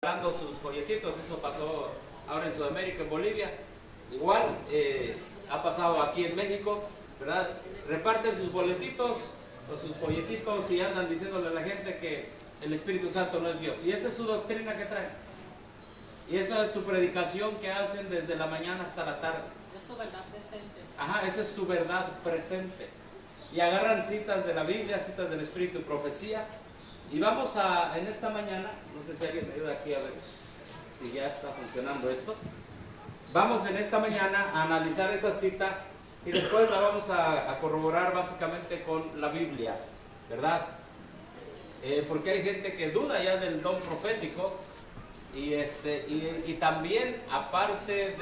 Dando sus folletitos. Eso pasó ahora en Sudamérica, en Bolivia, igual ha pasado aquí en México, ¿verdad? Reparten sus boletitos o sus folletitos y andan diciéndole a la gente que el Espíritu Santo no es Dios, y esa es su doctrina que traen, y esa es su predicación que hacen desde la mañana hasta la tarde. Es su verdad presente. Ajá, esa es su verdad presente, y agarran citas de la Biblia, citas del Espíritu, profecía. Y vamos a, en esta mañana, no sé si alguien me ayuda aquí a ver si ya está funcionando esto. Vamos en esta mañana a analizar esa cita y después la vamos a corroborar básicamente con la Biblia, ¿verdad? Porque hay gente que duda ya del don profético y también, aparte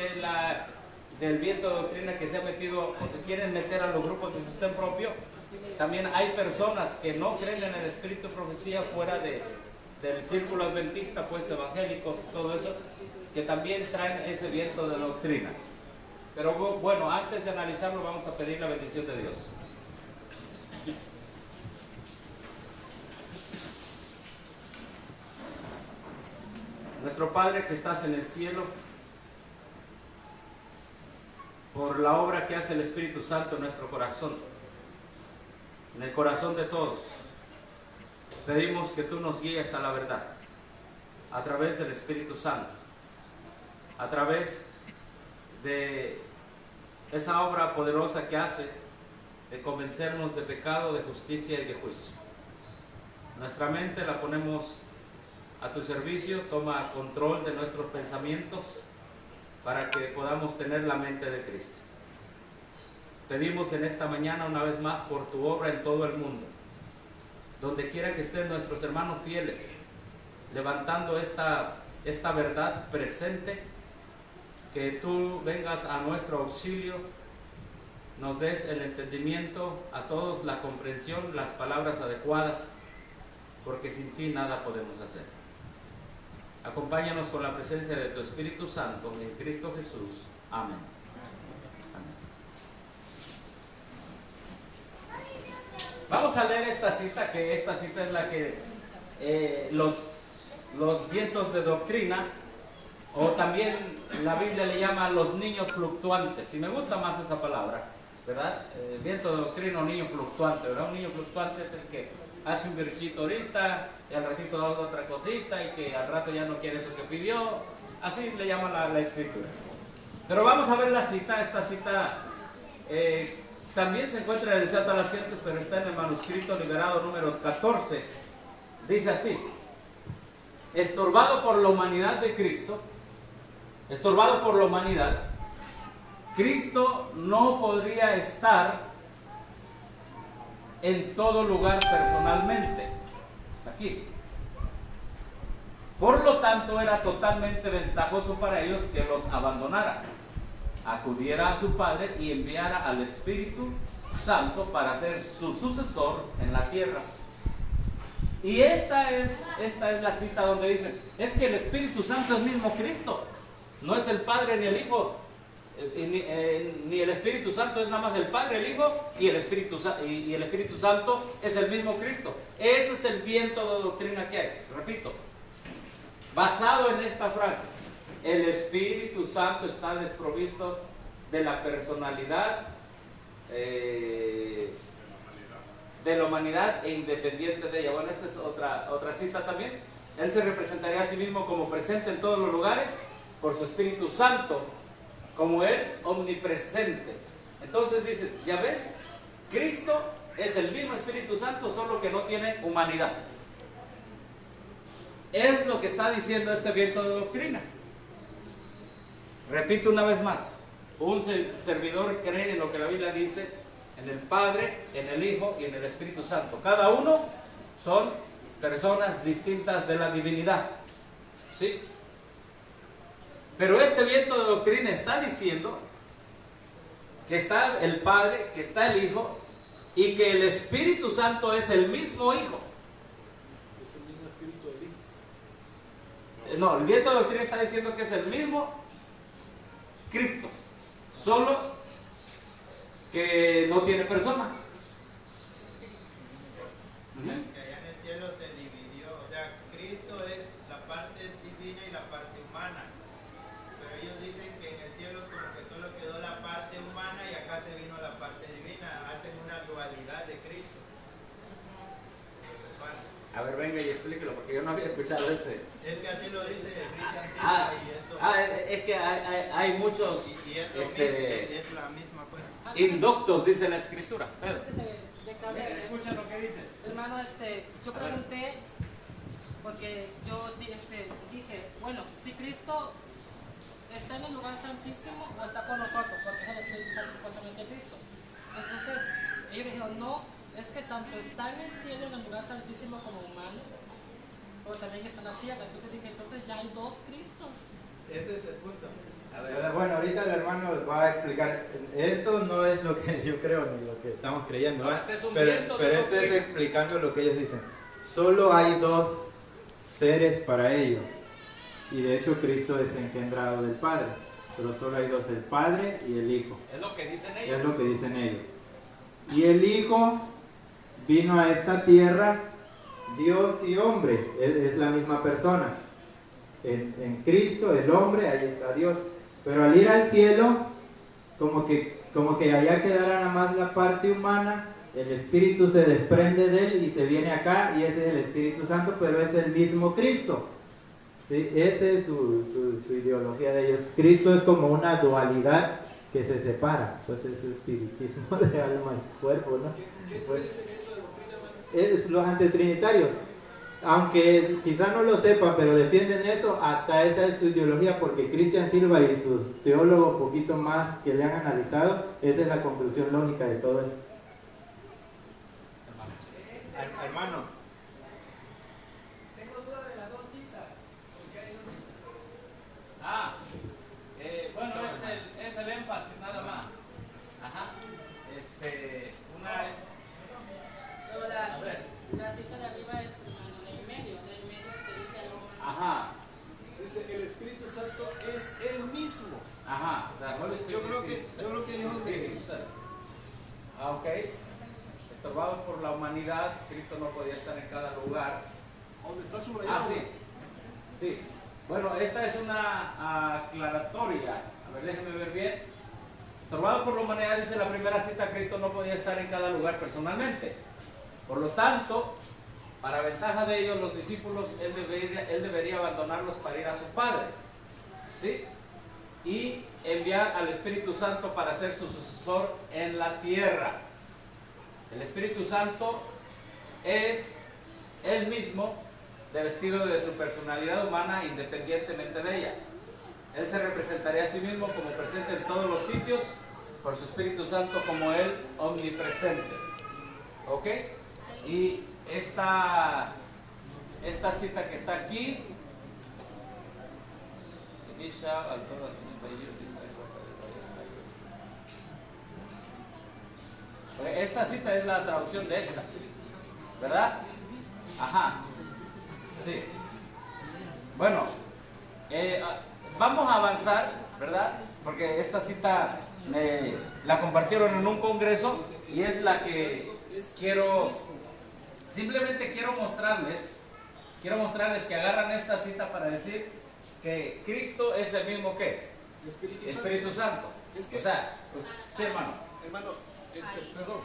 del viento de doctrina que se ha metido o se quieren meter a los grupos de sostén propio, también hay personas que no creen en el espíritu de profecía fuera del círculo adventista, pues evangélicos y todo eso, que también traen ese viento de doctrina. Pero bueno, antes de analizarlo vamos a pedir la bendición de Dios. Nuestro Padre que estás en el cielo, por la obra que hace el Espíritu Santo en nuestro corazón, en el corazón de todos, pedimos que tú nos guíes a la verdad, a través del Espíritu Santo, a través de esa obra poderosa que hace de convencernos de pecado, de justicia y de juicio. Nuestra mente la ponemos a tu servicio, toma control de nuestros pensamientos para que podamos tener la mente de Cristo. Pedimos en esta mañana una vez más por tu obra en todo el mundo, donde quiera que estén nuestros hermanos fieles, levantando esta verdad presente, que tú vengas a nuestro auxilio, nos des el entendimiento a todos, la comprensión, las palabras adecuadas, porque sin ti nada podemos hacer. Acompáñanos con la presencia de tu Espíritu Santo en Cristo Jesús. Amén. Vamos a leer esta cita, que esta cita es la que los vientos de doctrina, o también la Biblia le llama los niños fluctuantes, y me gusta más esa palabra, ¿verdad? Viento de doctrina o niño fluctuante, ¿verdad? Un niño fluctuante es el que hace un berchito ahorita, y al ratito da otra cosita, y que al rato ya no quiere eso que pidió, así le llama la Escritura. Pero vamos a ver la cita. Esta cita también se encuentra en el Deseo de las Gentes, pero está en el manuscrito liberado número 14. Dice así: estorbado por la humanidad de Cristo, estorbado por la humanidad, Cristo no podría estar en todo lugar personalmente, aquí. Por lo tanto, era totalmente ventajoso para ellos que los abandonara, acudiera a su Padre y enviara al Espíritu Santo para ser su sucesor en la tierra. Y esta es la cita donde dicen, es que el Espíritu Santo es mismo Cristo, no es el Padre ni el Hijo, ni el Espíritu Santo es nada más el Padre, el Hijo y el Espíritu Santo es el mismo Cristo. Ese es el viento de doctrina que hay, repito, basado en esta frase: el Espíritu Santo está desprovisto de la personalidad de la humanidad e independiente de ella. Bueno, esta es otra cita también. Él se representaría a sí mismo como presente en todos los lugares por su Espíritu Santo, como Él omnipresente. Entonces dice, ya ven, Cristo es el mismo Espíritu Santo, solo que no tiene humanidad. Es lo que está diciendo este viento de doctrina. Repito una vez más, un servidor cree en lo que la Biblia dice, en el Padre, en el Hijo y en el Espíritu Santo. Cada uno son personas distintas de la divinidad, ¿sí? Pero este viento de doctrina está diciendo que está el Padre, que está el Hijo y que el Espíritu Santo es el mismo Hijo. ¿Es el mismo Espíritu del Hijo? No, el viento de doctrina está diciendo que es el mismo Cristo, solo que no tiene persona. Que allá en el cielo se dividió, o sea, Cristo es la parte divina y la parte humana. Pero ellos dicen que en el cielo como que solo quedó la parte humana y acá se vino la parte divina. Hacen una dualidad de Cristo. A ver, venga y explíquelo, porque yo no había escuchado ese. Es que así lo dice Cristian Silva y eso. Es que hay muchos Y es, lo mismo, es la misma pues. inductos, dice la escritura. Pedro. Escucha lo que dice. Hermano, yo pregunté, porque yo dije, bueno, si Cristo está en el lugar santísimo o está con nosotros, porque es el Espíritu Santo supuestamente Cristo. Entonces, ellos me dijeron, no, es que tanto está en el cielo, en el lugar santísimo como humano, pero también está en la tierra. Entonces dije, entonces ya hay dos Cristos. Ese es el punto. Pero bueno, ahorita el hermano va a explicar. Esto no es lo que yo creo ni lo que estamos creyendo, ¿verdad? Pero esto es explicando lo que ellos dicen. Solo hay dos seres para ellos. Y de hecho Cristo es engendrado del Padre. Pero solo hay dos, el Padre y el Hijo. Es lo que dicen ellos. Es lo que dicen ellos. Y el Hijo vino a esta tierra, Dios y hombre. Es la misma persona. En Cristo, el hombre, ahí está Dios. Pero al ir al cielo, como que allá quedará nada más la parte humana, el Espíritu se desprende de él y se viene acá, y ese es el Espíritu Santo, pero es el mismo Cristo. ¿Sí? Esa es su ideología de ellos. Cristo es como una dualidad que se separa, pues es el espiritismo de alma y cuerpo, ¿no? ¿Qué Pues, dice que es la doctrina, man? es los antitrinitarios. Aunque quizá no lo sepa, pero defienden eso, hasta esa es su ideología, porque Cristian Silva y sus teólogos poquito más que le han analizado, esa es la conclusión lógica de todo eso. Hermano, Tengo duda de las dos citas. Bueno, es el énfasis nada más. Ajá. Una es... Pero A ver. la cita de arriba es del medio dice algo más. Ajá. Dice, el Espíritu Santo es el mismo. Ajá. Yo creo que ahí es donde... Ok. Estorbados por la humanidad, Cristo no podía estar en cada lugar. Donde está subrayado. Sí. Sí. Bueno, esta es una aclaratoria. A ver, déjenme ver bien. Estorbado por la humanidad, dice la primera cita, Cristo no podía estar en cada lugar personalmente. Por lo tanto, para ventaja de ellos, los discípulos, él debería abandonarlos para ir a su Padre. ¿Sí? Y enviar al Espíritu Santo para ser su sucesor en la tierra. El Espíritu Santo es él mismo, revestido de su personalidad humana independientemente de ella. Él se representaría a sí mismo como presente en todos los sitios, por su Espíritu Santo como él omnipresente. ¿Ok? Y esta cita que está aquí, esta cita es la traducción de esta, ¿verdad? Ajá. Sí. Bueno, vamos a avanzar, ¿verdad? Porque esta cita la compartieron en un congreso y es la que simplemente quiero mostrarles que agarran esta cita para decir que Cristo es el mismo que Espíritu Santo. Es que, o sea, pues, sí, hermano. hermano, perdón.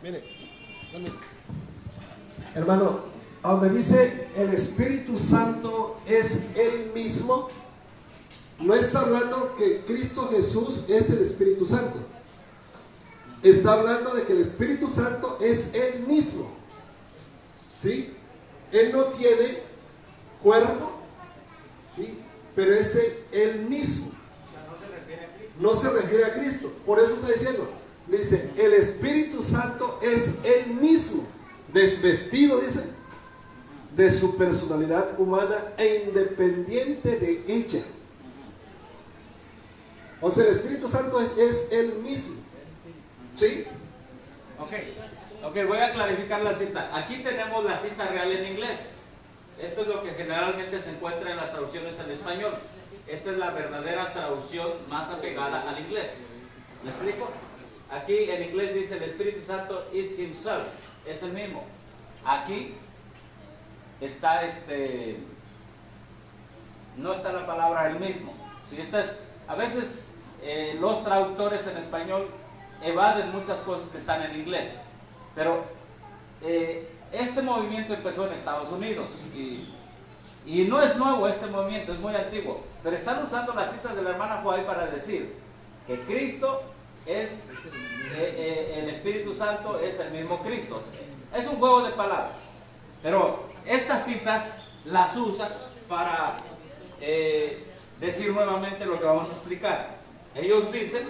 Mire, hermano, donde dice el Espíritu Santo es Él mismo, no está hablando que Cristo Jesús es el Espíritu Santo. Está hablando de que el Espíritu Santo es Él mismo. ¿Sí? Él no tiene cuerpo, ¿sí? Pero es Él mismo. No se refiere a Cristo. Por eso está diciendo, le dice, el Espíritu Santo es Él mismo, desvestido, dice, de su personalidad humana e independiente de ella. O sea, el Espíritu Santo es Él mismo. ¿Sí? Ok, voy a clarificar la cita. Aquí tenemos la cita real en inglés. Esto es lo que generalmente se encuentra en las traducciones en español. Esta es la verdadera traducción más apegada al inglés. ¿Me explico? Aquí en inglés dice el Espíritu Santo is himself, es el mismo. Aquí está no está la palabra el mismo. Si a veces los traductores en español evaden muchas cosas que están en inglés, pero este movimiento empezó en Estados Unidos y no es nuevo este movimiento, es muy antiguo, pero están usando las citas de la hermana White para decir que Cristo es el Espíritu Santo es el mismo Cristo. Es un juego de palabras, pero estas citas las usan para decir nuevamente lo que vamos a explicar. Ellos dicen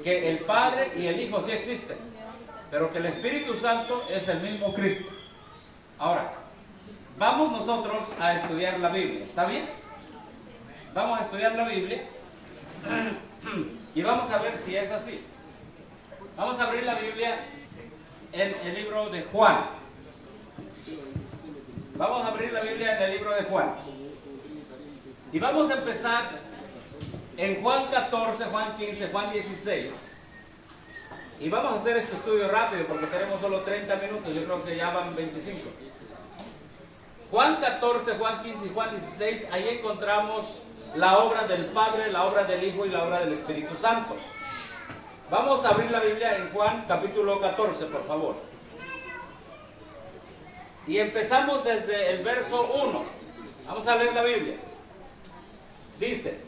que el Padre y el Hijo sí existen, pero que el Espíritu Santo es el mismo Cristo. Ahora, vamos nosotros a estudiar la Biblia, ¿está bien? Vamos a estudiar la Biblia y vamos a ver si es así. Vamos a abrir la Biblia en el libro de Juan. Vamos a abrir la Biblia en el libro de Juan. Y vamos a empezar en Juan 14, Juan 15, Juan 16. Y vamos a hacer este estudio rápido porque tenemos solo 30 minutos. Yo creo que ya van 25. Juan 14, Juan 15 y Juan 16. Ahí encontramos la obra del Padre, la obra del Hijo y la obra del Espíritu Santo. Vamos a abrir la Biblia en Juan capítulo 14, por favor. Y empezamos desde el verso 1. Vamos a leer la Biblia. Dice: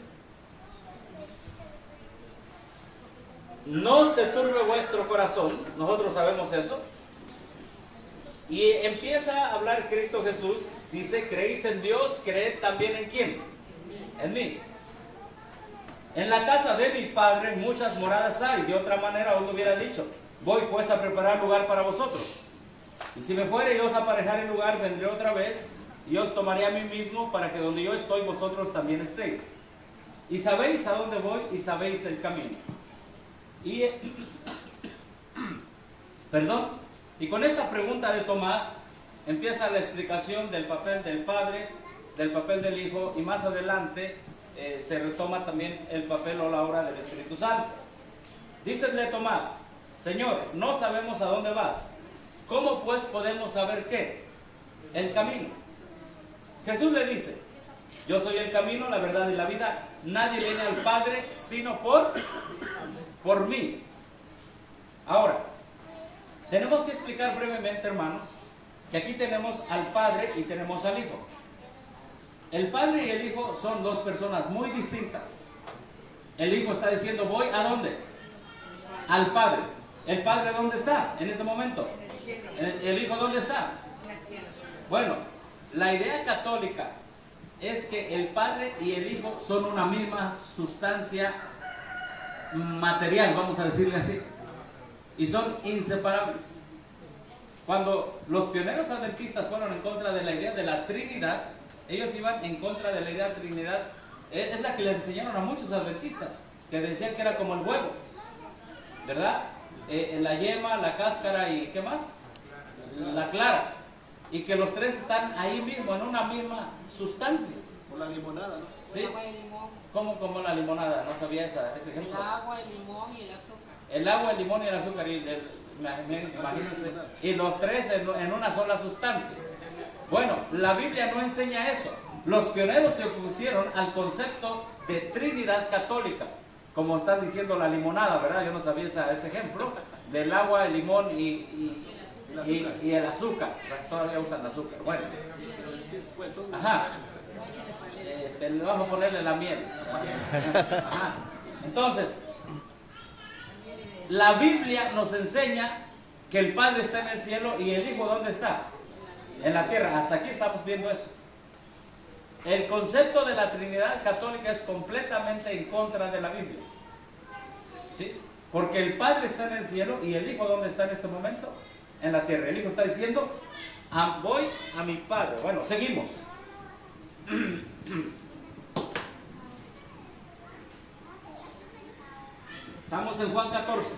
no se turbe vuestro corazón. Nosotros sabemos eso. Y empieza a hablar Cristo Jesús. Dice: creéis en Dios, creed también en ¿quién? En mí. En la casa de mi Padre muchas moradas hay. De otra manera os lo hubiera dicho: voy pues a preparar lugar para vosotros. Y si me fuere y os aparejare el lugar, vendré otra vez y os tomaré a mí mismo, para que donde yo estoy vosotros también estéis. Y sabéis a dónde voy y sabéis el camino. Y perdón. Y con esta pregunta de Tomás empieza la explicación del papel del Padre, del papel del Hijo, y más adelante se retoma también el papel o la obra del Espíritu Santo. Dícenle Tomás: Señor, no sabemos a dónde vas. ¿Cómo pues podemos saber qué? El camino. Jesús le dice: yo soy el camino, la verdad y la vida. Nadie viene al Padre sino por mí. Ahora, tenemos que explicar brevemente, hermanos, que aquí tenemos al Padre y tenemos al Hijo. El Padre y el Hijo son dos personas muy distintas. El Hijo está diciendo: voy ¿a dónde? Al Padre. ¿El Padre dónde está en ese momento? ¿El Hijo dónde está? Bueno, la idea católica es que el Padre y el Hijo son una misma sustancia material, vamos a decirle así, y son inseparables. Cuando los pioneros adventistas fueron en contra de la idea de la Trinidad, ellos iban en contra de la idea de Trinidad. Es la que les enseñaron a muchos adventistas, que decían que era como el huevo, ¿verdad? La yema, la cáscara y ¿qué más? La clara. Y que los tres están ahí mismo, en una misma sustancia. Como la limonada, ¿no? ¿Sí? El agua y el limón. ¿Cómo como la limonada? No sabía ese ejemplo. El agua, el limón y el azúcar. El agua, el limón y el azúcar. Imagínense. Y los tres en una sola sustancia. Bueno, la Biblia no enseña eso. Los pioneros se opusieron al concepto de Trinidad católica, como están diciendo la limonada, ¿verdad? Yo no sabía ese ejemplo del agua, el limón y el azúcar. Todavía usan azúcar. Bueno, ajá. Vamos a ponerle la miel. Ajá. Entonces, la Biblia nos enseña que el Padre está en el cielo y el Hijo ¿dónde está? En la tierra. Hasta aquí estamos viendo eso. El concepto de la Trinidad católica es completamente en contra de la Biblia. ¿Sí? Porque el Padre está en el cielo y el Hijo ¿dónde está en este momento? En la tierra. El Hijo está diciendo: voy a mi Padre. Bueno, seguimos. Estamos en Juan 14.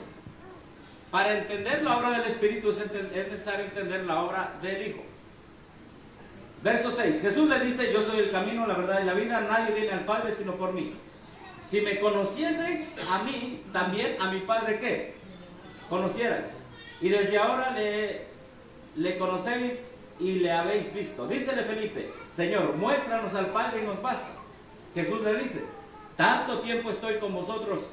Para entender la obra del Espíritu es necesario entender la obra del Hijo. Verso 6. Jesús le dice: yo soy el camino, la verdad y la vida. Nadie viene al Padre sino por mí. Si me conocieseis a mí, también a mi Padre ¿qué? Conocierais. Y desde ahora le conocéis y le habéis visto. Dícele Felipe: Señor, muéstranos al Padre y nos basta. Jesús le dice, ¿tanto tiempo estoy con vosotros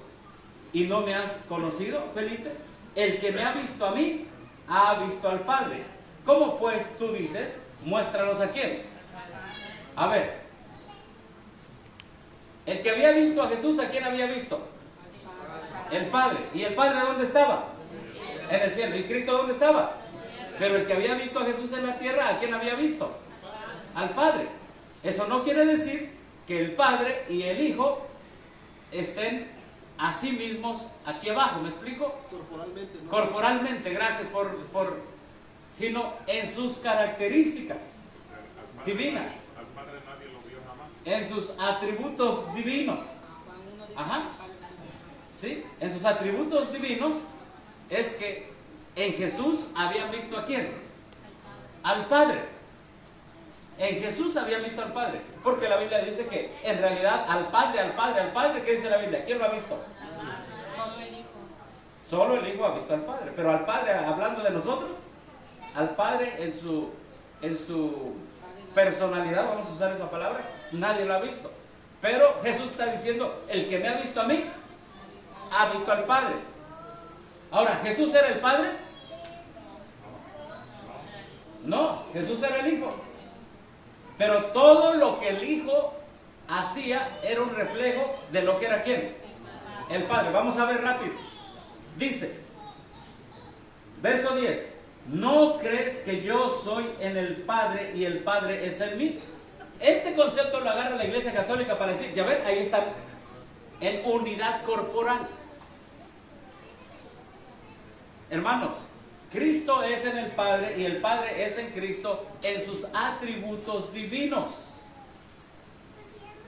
y no me has conocido, Felipe? El que me ha visto a mí, ha visto al Padre. ¿Cómo pues tú dices, muéstranos a quién? A ver, el que había visto a Jesús, ¿a quién había visto? El Padre. ¿Y el Padre dónde estaba? En el cielo. ¿Y Cristo dónde estaba? Pero el que había visto a Jesús en la tierra, ¿a quién había visto? Al Padre. Eso no quiere decir que el Padre y el Hijo estén a sí mismos aquí abajo. ¿Me explico? Corporalmente, ¿no? Corporalmente, gracias sino en sus características divinas, Al Padre nadie lo vio jamás. en sus atributos divinos. Juan 1 dice, Ajá. "Al Padre". ¿Sí? En sus atributos divinos es que en Jesús habían visto a quién? Al Padre. En Jesús habían visto al Padre. Porque la Biblia dice que en realidad al Padre, ¿qué dice la Biblia? ¿Quién lo ha visto? Solo el Hijo. Solo el Hijo ha visto al Padre. Pero al Padre, hablando de nosotros, al Padre en su personalidad, vamos a usar esa palabra, nadie lo ha visto. Pero Jesús está diciendo, el que me ha visto a mí, ha visto al Padre. Ahora, ¿Jesús era el Padre? No, Jesús era el Hijo. Pero todo lo que el Hijo hacía era un reflejo de lo que era ¿quién? El Padre. Vamos a ver rápido. Dice, verso 10, ¿no crees que yo soy en el Padre y el Padre es en mí? Este concepto lo agarra la Iglesia Católica para decir, ya ven, ahí está, en unidad corporal. Hermanos, Cristo es en el Padre y el Padre es en Cristo en sus atributos divinos.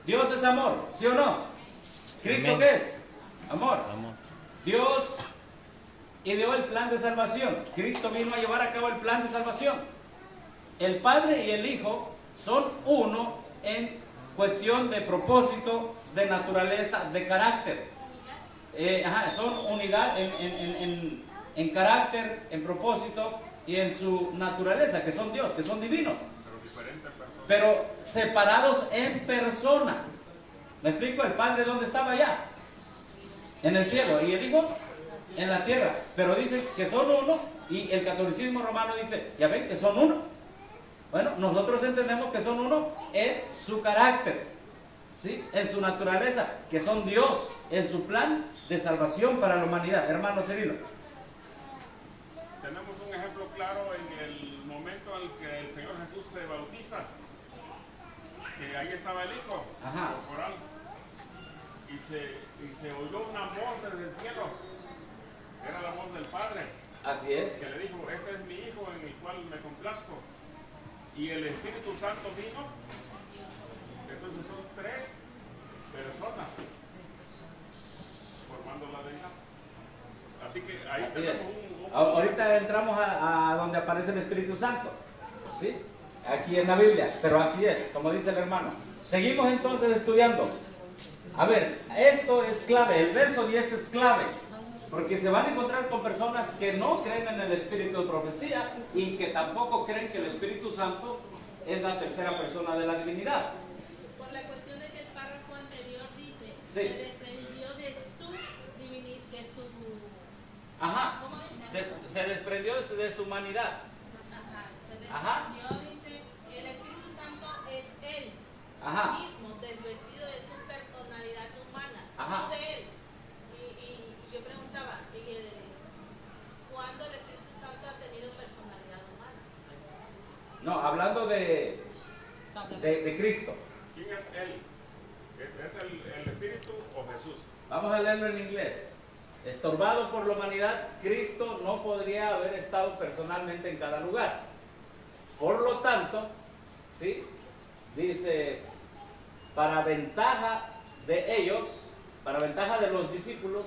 Dios es amor, ¿sí o no? ¿Cristo qué es? Amor. Dios ideó el plan de salvación. Cristo vino a llevar a cabo el plan de salvación. El Padre y el Hijo son uno en cuestión de propósito, de naturaleza, de carácter. Son unidad en carácter, en propósito y en su naturaleza, que son Dios, que son divinos. Pero diferentes personas. Pero separados en persona. ¿Me explico? El Padre, ¿dónde estaba allá? En el cielo. ¿Y el Hijo? En la tierra. Pero dice que son uno. Y el catolicismo romano dice, ya ven que son uno. Bueno, nosotros entendemos que son uno en su carácter, ¿sí? En su naturaleza, que son Dios, en su plan de salvación para la humanidad. Hermano Cirilo. Tenemos un ejemplo claro en el momento en que el Señor Jesús se bautiza, que ahí estaba el Hijo Ajá. corporal, y se oyó una voz desde el cielo, era la voz del Padre, Así es. que le dijo, este es mi Hijo en el cual me complazco, y el Espíritu Santo vino. Entonces son tres personas formando la deidad. Así que ahí Así tenemos es. un Ahorita entramos a donde aparece el Espíritu Santo, ¿sí? Aquí en la Biblia, pero así es, como dice el hermano. Seguimos entonces estudiando. A ver, esto es clave, el verso 10 es clave, porque se van a encontrar con personas que no creen en el Espíritu de profecía y que tampoco creen que el Espíritu Santo es la tercera persona de la divinidad. Por la cuestión de que el párrafo anterior dice, Sí. se desprendió de su divinidad, de su... Ajá, ¿Cómo dice? se desprendió de su humanidad. Ajá, se desprendió, dice, el Espíritu Santo es Él Ajá. mismo, desvestido de su personalidad humana, Ajá. no de Él. Y yo preguntaba, ¿cuándo el Espíritu Santo ha tenido personalidad humana? No, hablando de Cristo. ¿Quién es Él? ¿Es el Espíritu o Jesús? Vamos a leerlo en inglés. Estorbado por la humanidad, Cristo no podría haber estado personalmente en cada lugar. Por lo tanto, ¿sí? Dice, para ventaja de ellos, para ventaja de los discípulos,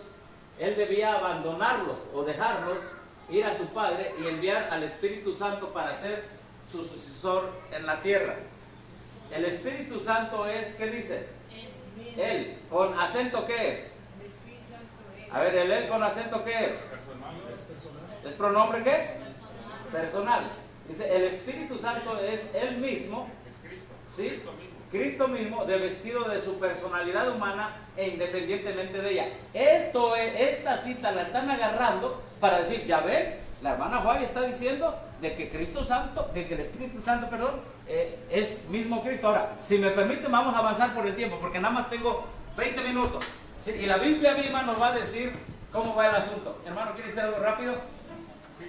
Él debía abandonarlos o dejarlos ir a su Padre y enviar al Espíritu Santo para ser su sucesor en la tierra. El Espíritu Santo es, ¿qué dice? Él, con acento, ¿qué es? A ver, el él con acento, ¿qué es? Personal. ¿Es pronombre qué? Personal. Dice, el Espíritu Santo es Él mismo, Es Cristo. ¿sí? Cristo mismo. Cristo mismo, desvestido de su personalidad humana e independientemente de ella. Esta cita la están agarrando para decir, ya ven, la hermana Juárez está diciendo de que Cristo Santo, de que el Espíritu Santo, perdón, es mismo Cristo. Ahora, si me permiten, vamos a avanzar por el tiempo, porque nada más tengo 20 minutos. Sí, y la Biblia misma nos va a decir cómo va el asunto. Hermano, ¿quiere decir algo rápido? Sí,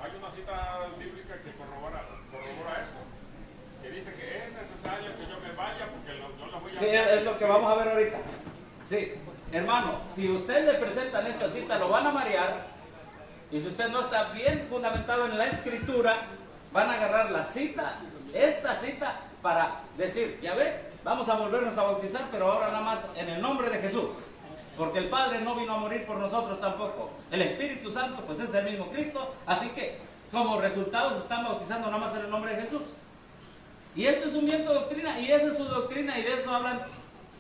hay una cita bíblica que corrobora esto, que dice que es necesario que yo me vaya porque yo lo voy a... Sí, es lo que vamos a ver ahorita. Sí, hermano, si usted le presentan esta cita, lo van a marear. Y si usted no está bien fundamentado en la escritura, van a agarrar la cita, esta cita, para decir, ya ve, vamos a volvernos a bautizar, pero ahora nada más en el nombre de Jesús. Porque el Padre no vino a morir por nosotros tampoco. El Espíritu Santo, pues es el mismo Cristo. Así que, como resultado, se están bautizando nada más en el nombre de Jesús. Y esto es un viento de doctrina, y esa es su doctrina, y de eso hablan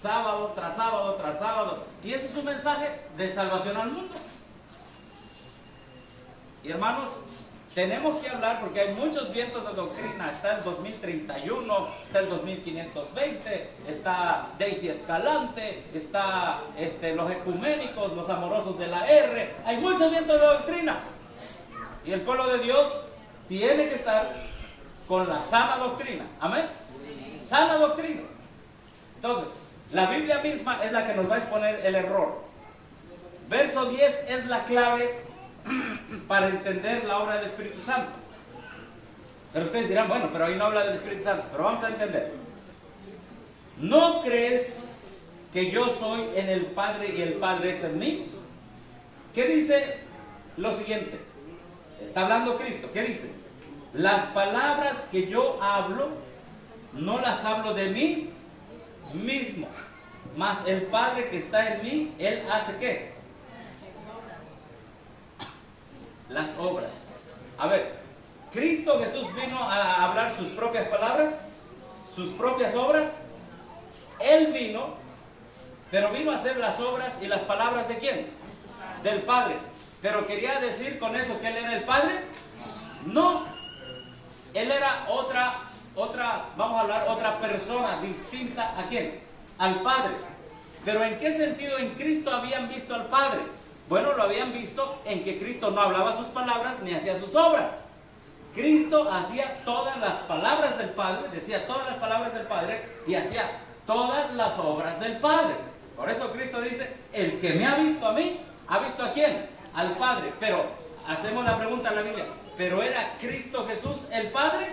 sábado tras sábado tras sábado. Y ese es su mensaje de salvación al mundo. Y hermanos, tenemos que hablar porque hay muchos vientos de doctrina. Está el 2031, está el 2520, está Daisy Escalante, está los ecuménicos, los amorosos de la R. Hay muchos vientos de doctrina. Y el pueblo de Dios tiene que estar con la sana doctrina. Amén. Sana doctrina. Entonces, la Biblia misma es la que nos va a exponer el error. Verso 10 es la clave para entender la obra del Espíritu Santo. Pero ustedes dirán, bueno, pero ahí no habla del Espíritu Santo. Pero vamos a entender. ¿No crees que yo soy en el Padre y el Padre es en mí? ¿Qué dice lo siguiente? Está hablando Cristo. ¿Qué dice? Las palabras que yo hablo, no las hablo de mí mismo, mas el Padre que está en mí, Él hace ¿qué? Las obras. A ver, ¿Cristo Jesús vino a hablar sus propias palabras? ¿Sus propias obras? Él vino, pero vino a hacer las obras y las palabras ¿de quién? Del Padre. ¿Pero quería decir con eso que Él era el Padre? No. Él era vamos a hablar, otra persona distinta ¿a quién? Al Padre. ¿Pero en qué sentido en Cristo habían visto al Padre? Bueno, lo habían visto en que Cristo no hablaba sus palabras ni hacía sus obras. Cristo hacía todas las palabras del Padre, decía todas las palabras del Padre y hacía todas las obras del Padre. Por eso Cristo dice, el que me ha visto a mí, ¿ha visto a quién? Al Padre. Pero hacemos la pregunta en la Biblia, ¿pero era Cristo Jesús el Padre?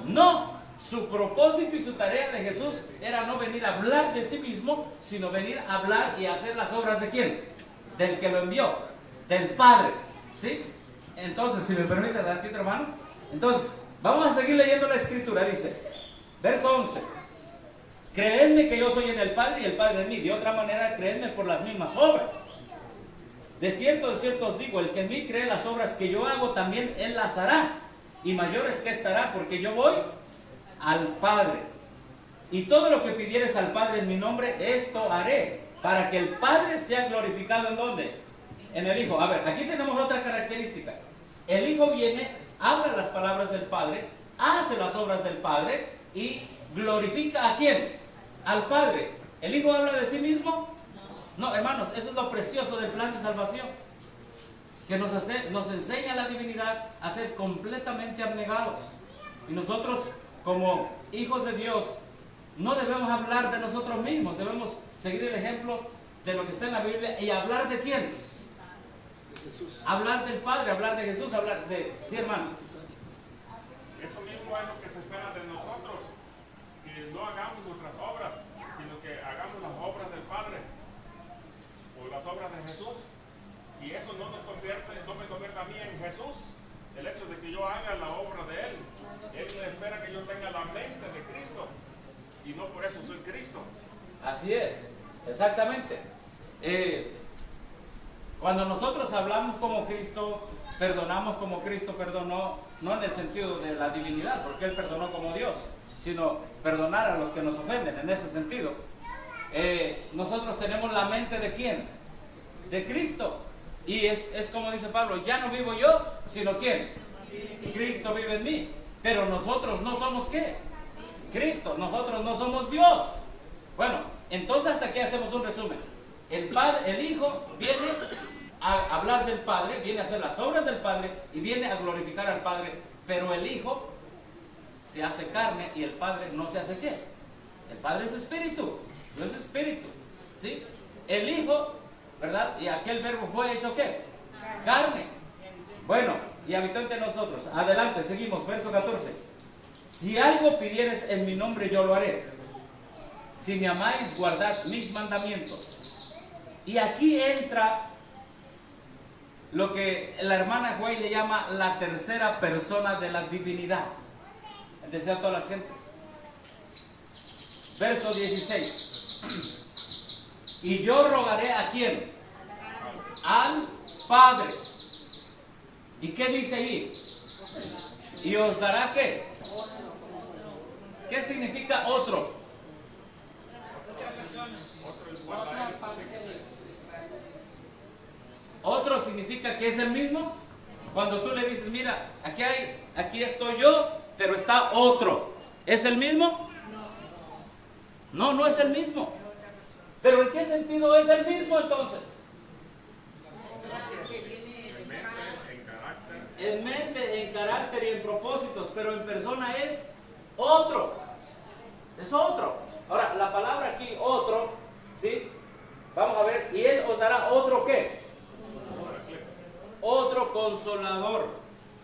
No. Su propósito y su tarea de Jesús era no venir a hablar de sí mismo, sino venir a hablar y hacer las obras ¿de quién? Del que lo envió, del Padre. ¿Sí? Entonces, si me permite, tantito, hermano. Entonces, vamos a seguir leyendo la Escritura. Dice, verso 11. Creedme que yo soy en el Padre y el Padre en mí. De otra manera, creedme por las mismas obras. De cierto os digo, el que en mí cree las obras que yo hago, también él las hará. Y mayores que estará, porque yo voy al Padre. Y todo lo que pidieres al Padre en mi nombre, esto haré, para que el Padre sea glorificado ¿en dónde? En el Hijo. A ver, aquí tenemos otra característica. El Hijo viene, habla las palabras del Padre, hace las obras del Padre y glorifica ¿a quién? Al Padre. ¿El Hijo habla de sí mismo? No, hermanos, eso es lo precioso del plan de salvación. Que nos enseña la divinidad a ser completamente abnegados. Y nosotros, como hijos de Dios, no debemos hablar de nosotros mismos, debemos seguir el ejemplo de lo que está en la Biblia y hablar ¿de quién? De Jesús. Hablar del Padre, hablar de Jesús, hablar de... Sí, hermano. Eso mismo es lo que se espera de nosotros, que no hagamos nuestras obras, sino que hagamos las obras del Padre o las obras de Jesús. Y eso no me convierte a mí en Jesús, el hecho de que yo haga la obra de Él. Él espera que yo tenga la mente de Cristo y no por eso soy Cristo. Así es, exactamente. Cuando nosotros hablamos como Cristo, perdonamos como Cristo perdonó, no en el sentido de la divinidad, porque Él perdonó como Dios, sino perdonar a los que nos ofenden, en ese sentido. Nosotros tenemos la mente ¿de quién? De Cristo. Y es como dice Pablo, ya no vivo yo, sino ¿quién? Cristo vive en mí. Pero nosotros no somos ¿qué? Cristo, nosotros no somos Dios. Bueno, entonces hasta aquí hacemos un resumen. El Hijo viene a hablar del Padre, viene a hacer las obras del Padre y viene a glorificar al Padre, pero el Hijo se hace carne y el Padre no se hace ¿qué? El Padre es espíritu, Dios es espíritu, ¿sí? El Hijo, ¿verdad? Y aquel verbo fue hecho ¿qué? Carne. Bueno, y habitó entre nosotros. Adelante, seguimos, verso 14. Si algo pidieres en mi nombre, yo lo haré. Si me amáis, guardad mis mandamientos. Y aquí entra lo que la hermana Güey le llama la tercera persona de la divinidad. El deseo de todas las gentes. Verso 16. Y yo rogaré ¿a quién? Al Padre. ¿Y qué dice ahí? ¿Y os dará qué? ¿Qué significa otro? Otro significa que es el mismo. Cuando tú le dices, mira, aquí estoy yo, pero está otro. ¿Es el mismo? No, no es el mismo. ¿Pero en qué sentido es el mismo entonces? En mente, en carácter y en propósitos, pero en persona es otro. Es otro. Ahora, la palabra aquí, otro, ¿sí? Vamos a ver, y Él os dará otro ¿qué? Otro consolador.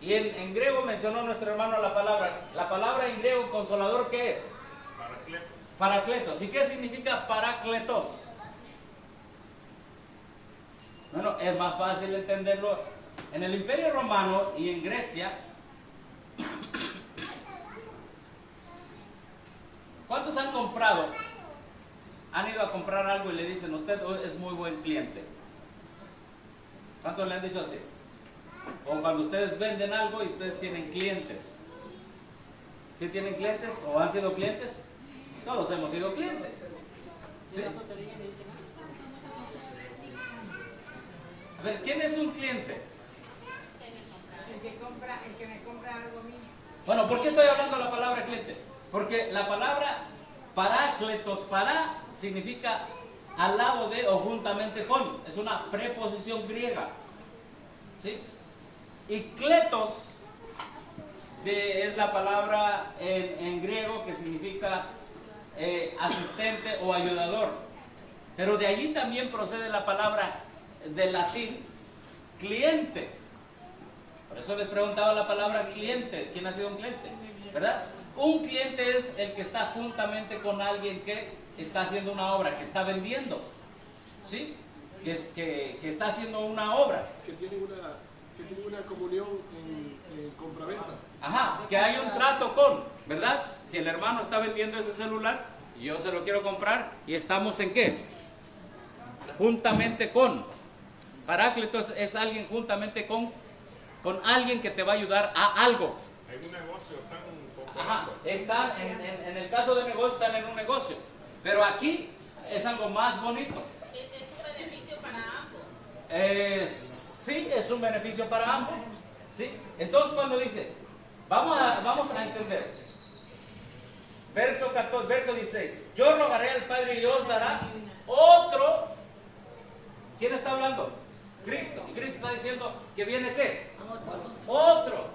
Y en griego mencionó nuestro hermano la palabra en griego consolador, ¿qué es? Paracletos. Paracletos. ¿Y qué significa paracletos? Bueno, es más fácil entenderlo. En el Imperio Romano y en Grecia, ¿cuántos han comprado? Han ido a comprar algo y le dicen, usted es muy buen cliente. ¿Cuántos le han dicho así? O cuando ustedes venden algo y ustedes tienen clientes. ¿Sí tienen clientes o han sido clientes? Todos hemos sido clientes. ¿Sí? A ver, ¿quién es un cliente? El que me compra algo mío. Bueno, ¿por qué estoy hablando de la palabra cliente? Porque la palabra parácletos, para significa al lado de o juntamente con. Es una preposición griega. ¿Sí? Y kletos es la palabra en griego que significa asistente o ayudador. Pero de allí también procede la palabra del latín cliente. Por eso les preguntaba la palabra cliente. ¿Quién ha sido un cliente? ¿Verdad? Un cliente es el que está juntamente con alguien que está haciendo una obra, que está vendiendo. ¿Sí? Que está haciendo una obra. Que tiene una comunión en compraventa. Ajá, que hay un trato con, ¿verdad? Si el hermano está vendiendo ese celular y yo se lo quiero comprar, ¿y estamos en qué? Juntamente con. Paráclitos es alguien juntamente con alguien que te va a ayudar a algo. En un negocio están Ajá, comparando. están en el caso de negocio, están en un negocio. Pero aquí es algo más bonito. Es un beneficio para ambos. Sí, es un beneficio para ambos. ¿Sí? Entonces cuando dice, vamos a entender. Verso 14, verso 16. Yo rogaré al Padre y os dará otro. ¿Quién está hablando? Cristo. Y Cristo está diciendo que viene ¿qué? Otro.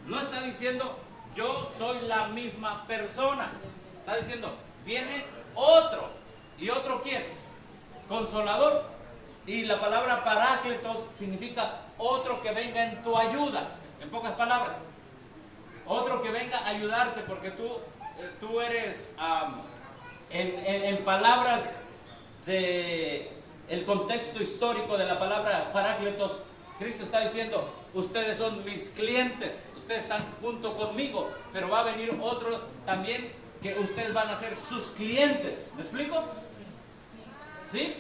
No está diciendo yo soy la misma persona. Está diciendo viene otro. ¿Y otro quién? Consolador. Y la palabra parácletos significa otro que venga en tu ayuda. En pocas palabras. Otro que venga a ayudarte porque tú eres, en palabras de el contexto histórico de la palabra parácletos, Cristo está diciendo, ustedes son mis clientes, ustedes están junto conmigo, pero va a venir otro también que ustedes van a ser sus clientes. ¿Me explico? ¿Sí?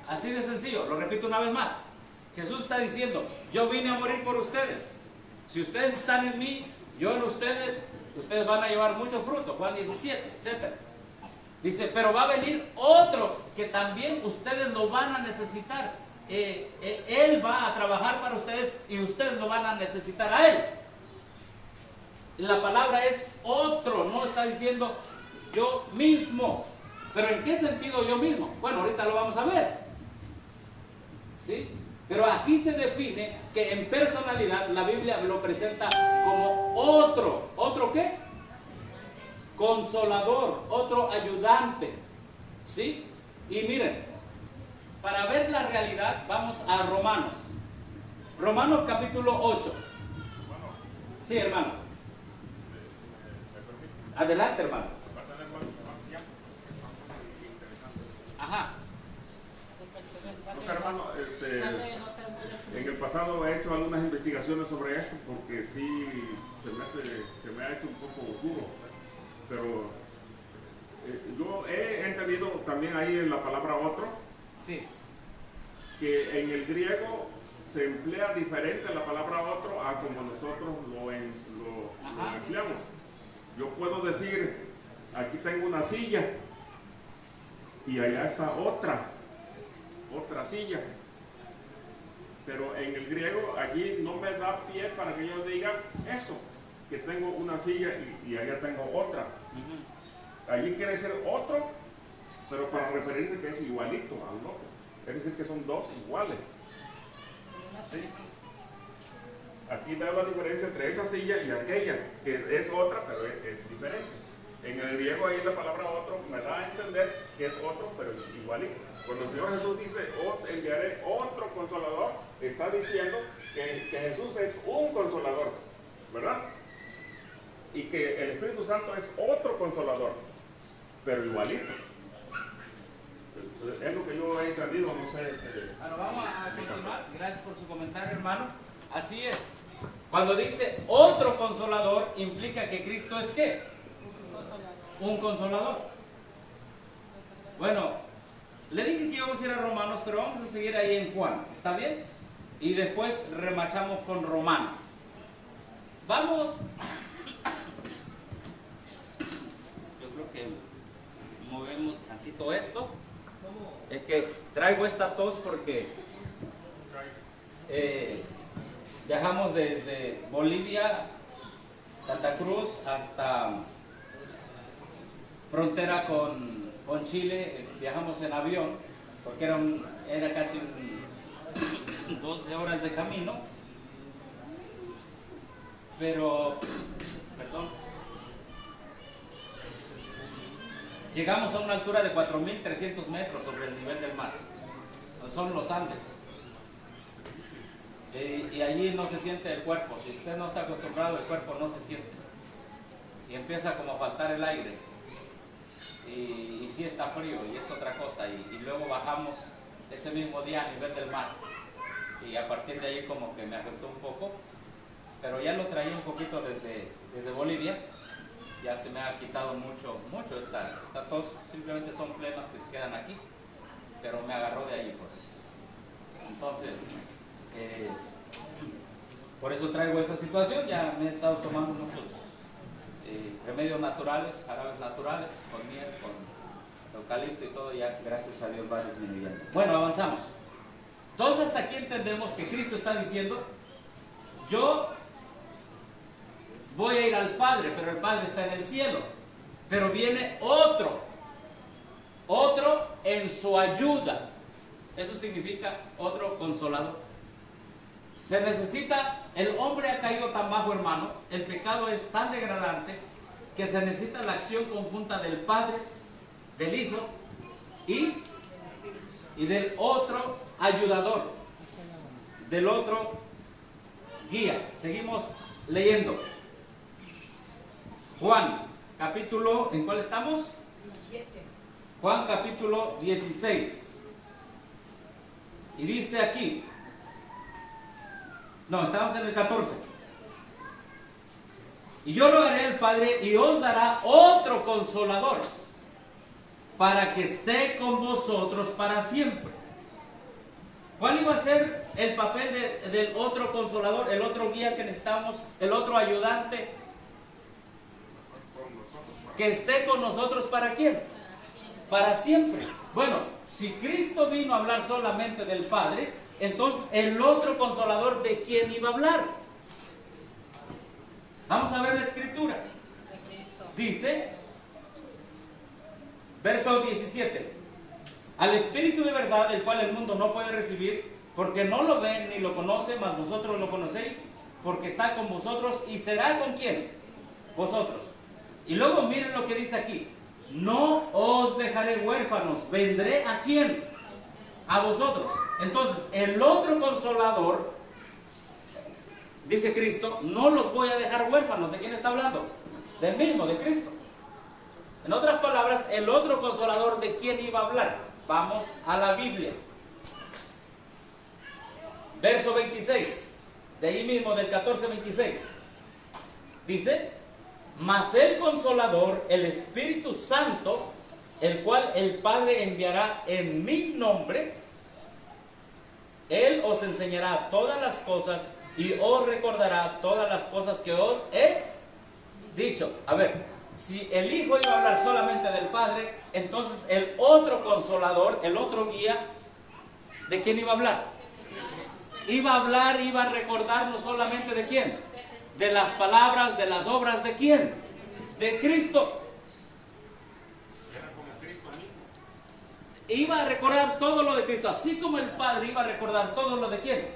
Así de sencillo, lo repito una vez más. Jesús está diciendo, yo vine a morir por ustedes. Si ustedes están en mí, yo en ustedes, ustedes van a llevar mucho fruto. Juan 17, etc. Dice, pero va a venir otro que también ustedes lo van a necesitar. Él va a trabajar para ustedes y ustedes lo van a necesitar a Él. la palabra es otro, no está diciendo yo mismo. ¿Pero en qué sentido yo mismo? Bueno, ahorita lo vamos a ver. ¿Sí? Pero aquí se define que en personalidad la Biblia lo presenta como otro. ¿Otro qué? Consolador, otro ayudante. ¿Sí? Y miren, para ver la realidad vamos a Romanos. Romanos capítulo 8. Sí, hermano. Adelante, hermano. Va a tener más tiempo, porque está muy interesante. Ajá. Entonces, hermano, en el pasado he hecho algunas investigaciones sobre esto porque sí se me ha hecho un poco duro. Pero yo he entendido también ahí en la palabra otro, Sí. que en el griego se emplea diferente la palabra otro a como nosotros lo empleamos. Yo puedo decir, aquí tengo una silla y allá está otra silla. Pero en el griego allí no me da pie para que yo diga eso, que tengo una silla y allá tengo otra. Allí quiere ser otro, pero para referirse que es igualito al otro. Es decir, que son dos iguales. ¿Sí? Aquí veo la diferencia entre esa silla y aquella, que es otra, pero es diferente. En el griego ahí la palabra otro me da a entender que es otro, pero es igualito. Cuando el Señor Jesús dice, enviaré otro consolador, está diciendo que Jesús es un consolador, ¿verdad? Y que el Espíritu Santo es otro consolador, pero igualito. Es lo que yo he entendido, no sé. Bueno, vamos a continuar. Gracias por su comentario, hermano. Así es. Cuando dice otro consolador, implica que Cristo es ¿qué? Un consolador. Bueno, le dije que íbamos a ir a Romanos, pero vamos a seguir ahí en Juan. ¿Está bien? Y después remachamos con Romanos. Vamos. Yo creo que movemos tantito esto. Es que traigo esta tos porque viajamos desde Bolivia, Santa Cruz, hasta frontera con Chile. Viajamos en avión porque era casi 12 horas de camino. Pero, perdón. Llegamos a una altura de 4.300 metros sobre el nivel del mar. Son los Andes. Y allí no se siente el cuerpo. Si usted no está acostumbrado, el cuerpo no se siente. Y empieza como a faltar el aire. Y sí está frío, y es otra cosa. Y luego bajamos ese mismo día a nivel del mar. Y a partir de ahí como que me afectó un poco. Pero ya lo traía un poquito desde Bolivia. Ya se me ha quitado mucho esta tos. Simplemente son flemas que se quedan aquí, pero me agarró de ahí, pues. Entonces, por eso traigo esa situación. Ya me he estado tomando muchos remedios naturales, jarabes naturales, con miel, con eucalipto y todo. Ya, gracias a Dios, va disminuyendo. Bueno, avanzamos. Entonces, hasta aquí entendemos que Cristo está diciendo, yo voy a ir al Padre, pero el Padre está en el cielo. Pero viene otro en su ayuda. Eso significa otro consolador. Se necesita, el hombre ha caído tan bajo, hermano, el pecado es tan degradante que se necesita la acción conjunta del Padre, del Hijo y del otro ayudador, del otro guía. Seguimos leyendo. Juan, capítulo, ¿en cuál estamos? 17. Juan, capítulo 16. Y dice aquí, no, estamos en el 14. Y yo rogaré al Padre y os dará otro consolador para que esté con vosotros para siempre. ¿Cuál iba a ser el papel del otro consolador, el otro guía que necesitamos, el otro ayudante? Que esté con nosotros, ¿para quién? Para siempre. Bueno, si Cristo vino a hablar solamente del Padre, entonces el otro consolador, ¿de quién iba a hablar? Vamos a ver la escritura. Dice, verso 17, al Espíritu de verdad, el cual el mundo no puede recibir, porque no lo ven ni lo conoce, mas vosotros lo conocéis, porque está con vosotros y será con quién, vosotros. Y luego miren lo que dice aquí, no os dejaré huérfanos, vendré ¿a quién? A vosotros. Entonces, el otro consolador, dice Cristo, no los voy a dejar huérfanos. ¿De quién está hablando? Del mismo, de Cristo. En otras palabras, el otro consolador, ¿de quién iba a hablar? Vamos a la Biblia. Verso 26, de ahí mismo, del 14-26. Dice, mas el consolador, el Espíritu Santo, el cual el Padre enviará en mi nombre, Él os enseñará todas las cosas y os recordará todas las cosas que os he dicho. A ver, si el Hijo iba a hablar solamente del Padre, entonces el otro consolador, el otro guía, ¿de quién iba a hablar? Iba a hablar, iba a recordar no solamente de quién, de las palabras, de las obras de quién, de Cristo. Era como Cristo mismo. Iba a recordar todo lo de Cristo, así como el Padre iba a recordar todo lo de quién,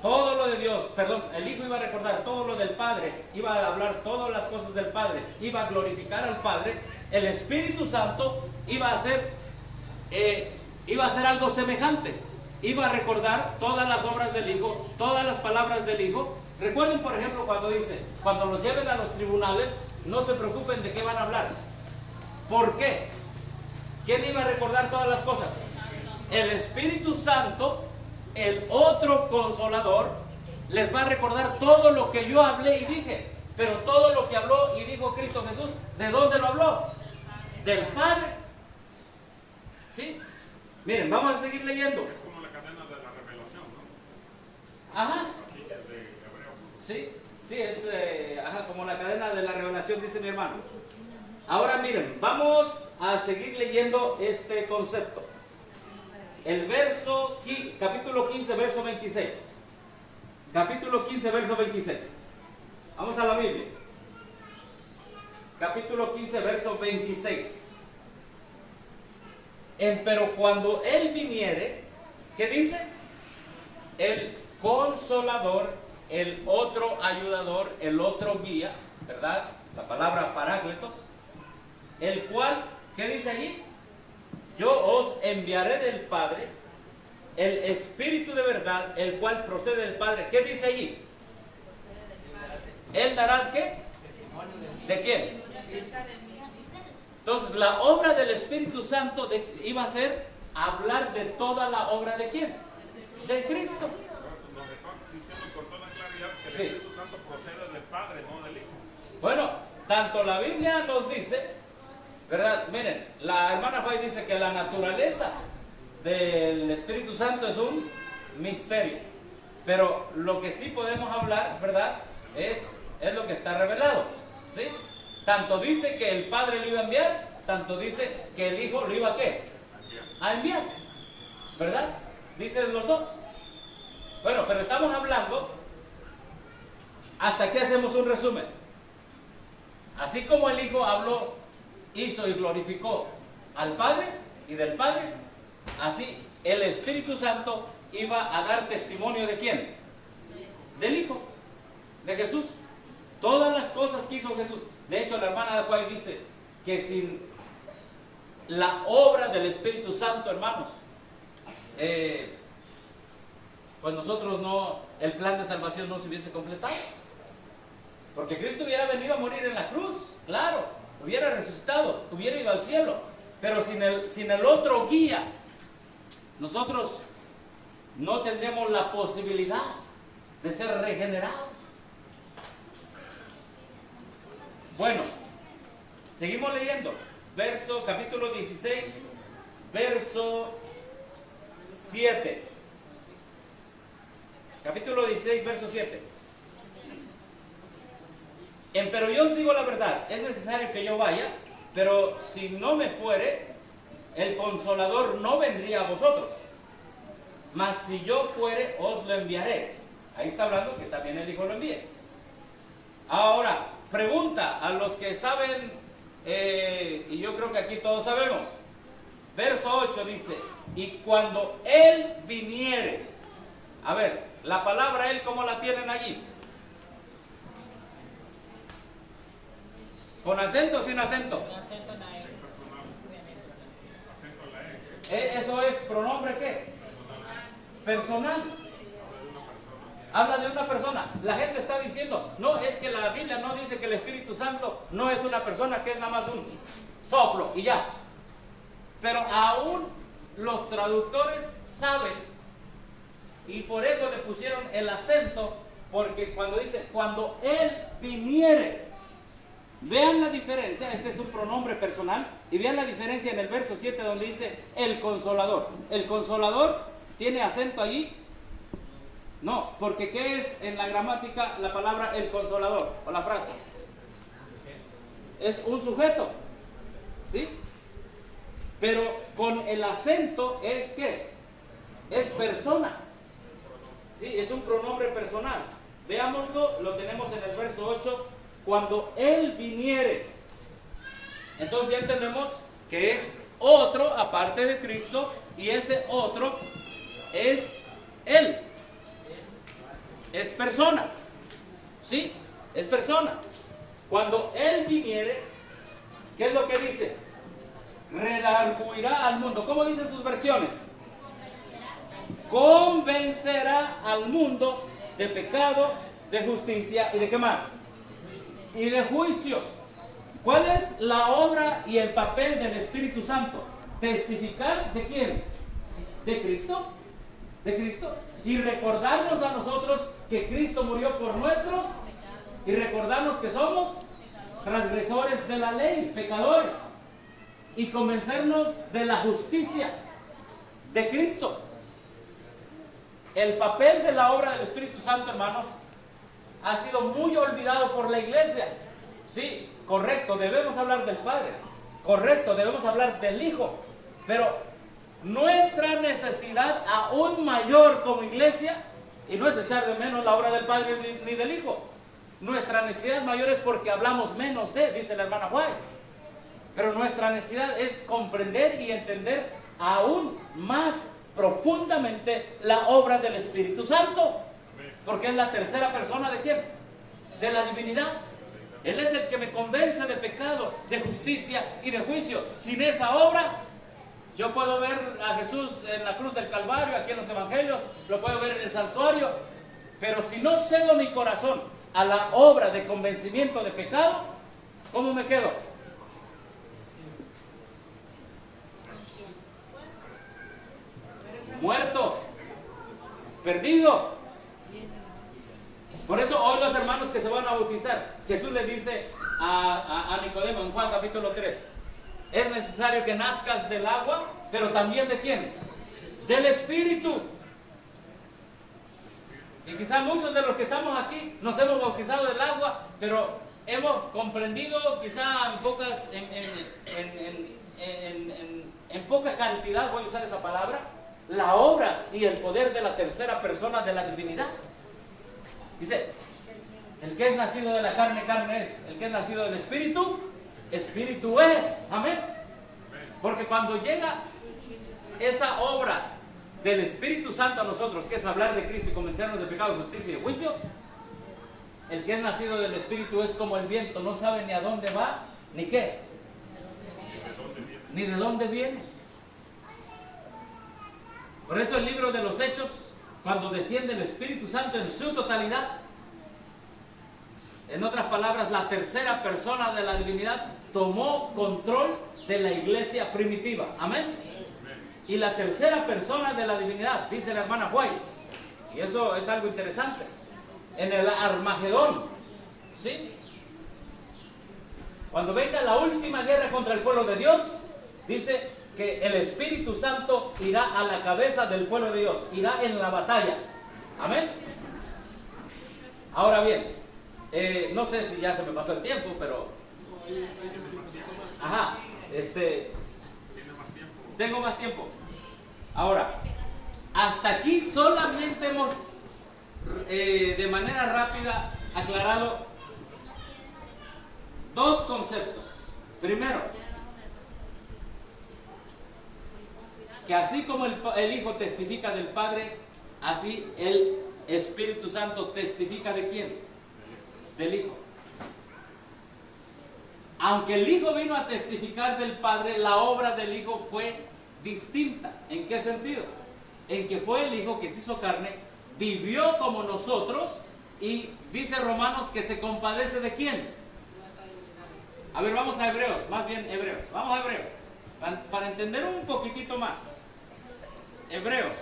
todo lo de Dios, perdón, el Hijo iba a recordar todo lo del Padre, iba a hablar todas las cosas del Padre, iba a glorificar al Padre. El Espíritu Santo iba a hacer algo semejante. Iba a recordar todas las obras del Hijo, todas las palabras del Hijo. Recuerden, por ejemplo, cuando dice, cuando los lleven a los tribunales, no se preocupen de qué van a hablar. ¿Por qué? ¿Quién iba a recordar todas las cosas? El Espíritu Santo, el otro consolador, les va a recordar todo lo que yo hablé y dije. Pero todo lo que habló y dijo Cristo Jesús, ¿de dónde lo habló? Del Padre. ¿Sí? Miren, vamos a seguir leyendo. Es como la cadena de la revelación, ¿no? Ajá. Así es de Hebreos. Sí, es como la cadena de la revelación, dice mi hermano. Ahora miren, vamos a seguir leyendo este concepto. El verso, capítulo 15, verso 26. Capítulo 15, verso 26. Vamos a la Biblia. Capítulo 15, verso 26. Pero cuando Él viniere, ¿qué dice? El consolador, el otro ayudador, el otro guía, ¿verdad? La palabra parácletos, el cual, ¿qué dice allí? Yo os enviaré del Padre, el Espíritu de verdad, el cual procede del Padre. ¿Qué dice allí? Él dará ¿qué? ¿De quién? Entonces la obra del Espíritu Santo iba a ser hablar de toda la obra de quién? De Cristo. Nos está diciendo con toda claridad que el Sí. Espíritu Santo procede del Padre, no del Hijo. Bueno, tanto la Biblia nos dice, ¿verdad? Miren, la hermana Juárez dice que la naturaleza del Espíritu Santo es un misterio. Pero lo que sí podemos hablar, ¿verdad? Es lo que está revelado, ¿sí? Tanto dice que el Padre lo iba a enviar, tanto dice que el Hijo lo iba a ¿qué? A enviar, ¿verdad? Dicen los dos. Bueno, pero estamos hablando, hasta aquí hacemos un resumen. Así como el Hijo habló, hizo y glorificó al Padre y del Padre, así el Espíritu Santo iba a dar testimonio ¿de quién? Del Hijo, de Jesús. Todas las cosas que hizo Jesús. De hecho, la hermana de Juárez dice que sin la obra del Espíritu Santo, hermanos, pues nosotros no, el plan de salvación no se hubiese completado. Porque Cristo hubiera venido a morir en la cruz, claro, hubiera resucitado, hubiera ido al cielo. Pero sin el otro guía, nosotros no tendríamos la posibilidad de ser regenerados. Bueno, seguimos leyendo. Capítulo 16, verso 7. Capítulo 16, verso 7. Pero yo os digo la verdad, es necesario que yo vaya, pero si no me fuere, el Consolador no vendría a vosotros. Mas si yo fuere, os lo enviaré. Ahí está hablando que también el Hijo lo envíe. Ahora, pregunta a los que saben, y yo creo que aquí todos sabemos. Verso 8 dice, y cuando Él viniere. A ver, la palabra Él, ¿cómo la tienen allí? ¿Con acento o sin acento? Con acento en la E. ¿Eso es pronombre qué? Personal. Habla de una persona. La gente está diciendo, no, es que la Biblia no dice que el Espíritu Santo no es una persona, que es nada más un soplo y ya. Pero aún los traductores saben, y por eso le pusieron el acento, porque cuando dice, cuando Él viniere, vean la diferencia. Este es un pronombre personal, y vean la diferencia en el verso 7 donde dice el Consolador. ¿El Consolador tiene acento allí? No, porque ¿qué es en la gramática la palabra el Consolador o la frase? Es un sujeto, ¿sí? Pero con el acento es ¿qué? Es persona, ¿sí? Es un pronombre personal. Veámoslo, lo tenemos en el verso 8, cuando Él viniere. Entonces ya entendemos que es otro aparte de Cristo, y ese otro es Él. Es persona, ¿sí? Es persona. Cuando Él viniere, ¿qué es lo que dice? Redarguirá al mundo. ¿Cómo dicen sus versiones? Convencerá al mundo de pecado, de justicia y de qué más? Y de juicio. ¿Cuál es la obra y el papel del Espíritu Santo? ¿Testificar de quién? ¿De Cristo? ¿De Cristo? Y recordarnos a nosotros que Cristo murió por nuestros, y recordarnos que somos transgresores de la ley, pecadores, y convencernos de la justicia de Cristo. El papel de la obra del Espíritu Santo, hermanos, ha sido muy olvidado por la iglesia. Sí, correcto, debemos hablar del Padre, correcto, debemos hablar del Hijo, pero nuestra necesidad aún mayor como iglesia, y no es echar de menos la obra del Padre ni del Hijo, nuestra necesidad mayor es porque hablamos menos de, dice la hermana White, pero nuestra necesidad es comprender y entender aún más profundamente la obra del Espíritu Santo, porque es la tercera persona ¿de quién? De la divinidad. Él es el que me convence de pecado, de justicia y de juicio. Sin esa obra, yo puedo ver a Jesús en la cruz del Calvario, aquí en los evangelios, lo puedo ver en el santuario, pero si no cedo mi corazón a la obra de convencimiento de pecado, ¿cómo me quedo? Muerto, perdido. Por eso hoy los hermanos que se van a bautizar, Jesús le dice a Nicodemo en Juan capítulo 3, es necesario que nazcas del agua, pero también ¿de quién? Del Espíritu. Y quizás muchos de los que estamos aquí nos hemos bautizado del agua, pero hemos comprendido quizá en poca cantidad, voy a usar esa palabra, la obra y el poder de la tercera persona de la divinidad. Dice, el que es nacido de la carne, carne es. El que es nacido del Espíritu, Espíritu es. Amén. Porque cuando llega esa obra del Espíritu Santo a nosotros, que es hablar de Cristo y convencernos de pecado, justicia y de juicio, el que es nacido del Espíritu es como el viento, no sabe ni a dónde va, ni qué, ni de dónde viene. Por eso el libro de los Hechos, cuando desciende el Espíritu Santo en su totalidad, en otras palabras, la tercera persona de la divinidad tomó control de la iglesia primitiva. Amén. Y la tercera persona de la divinidad, dice la hermana White, y eso es algo interesante, en el Armagedón, ¿sí? Cuando venga la última guerra contra el pueblo de Dios, dice que el Espíritu Santo irá a la cabeza del pueblo de Dios, irá en la batalla. Amén. Ahora bien, no sé si ya se me pasó el tiempo, pero tengo más tiempo. Ahora, hasta aquí solamente hemos de manera rápida aclarado dos conceptos. Primero, que así como el Hijo testifica del Padre, así el Espíritu Santo testifica ¿de quién? Del Hijo. Aunque el Hijo vino a testificar del Padre, la obra del Hijo fue distinta. ¿En qué sentido? En que fue el Hijo que se hizo carne, vivió como nosotros y dice Romanos que se compadece ¿de quién? A ver, vamos a Hebreos, más bien Hebreos. Vamos a Hebreos, para entender un poquitito más. Hebreos.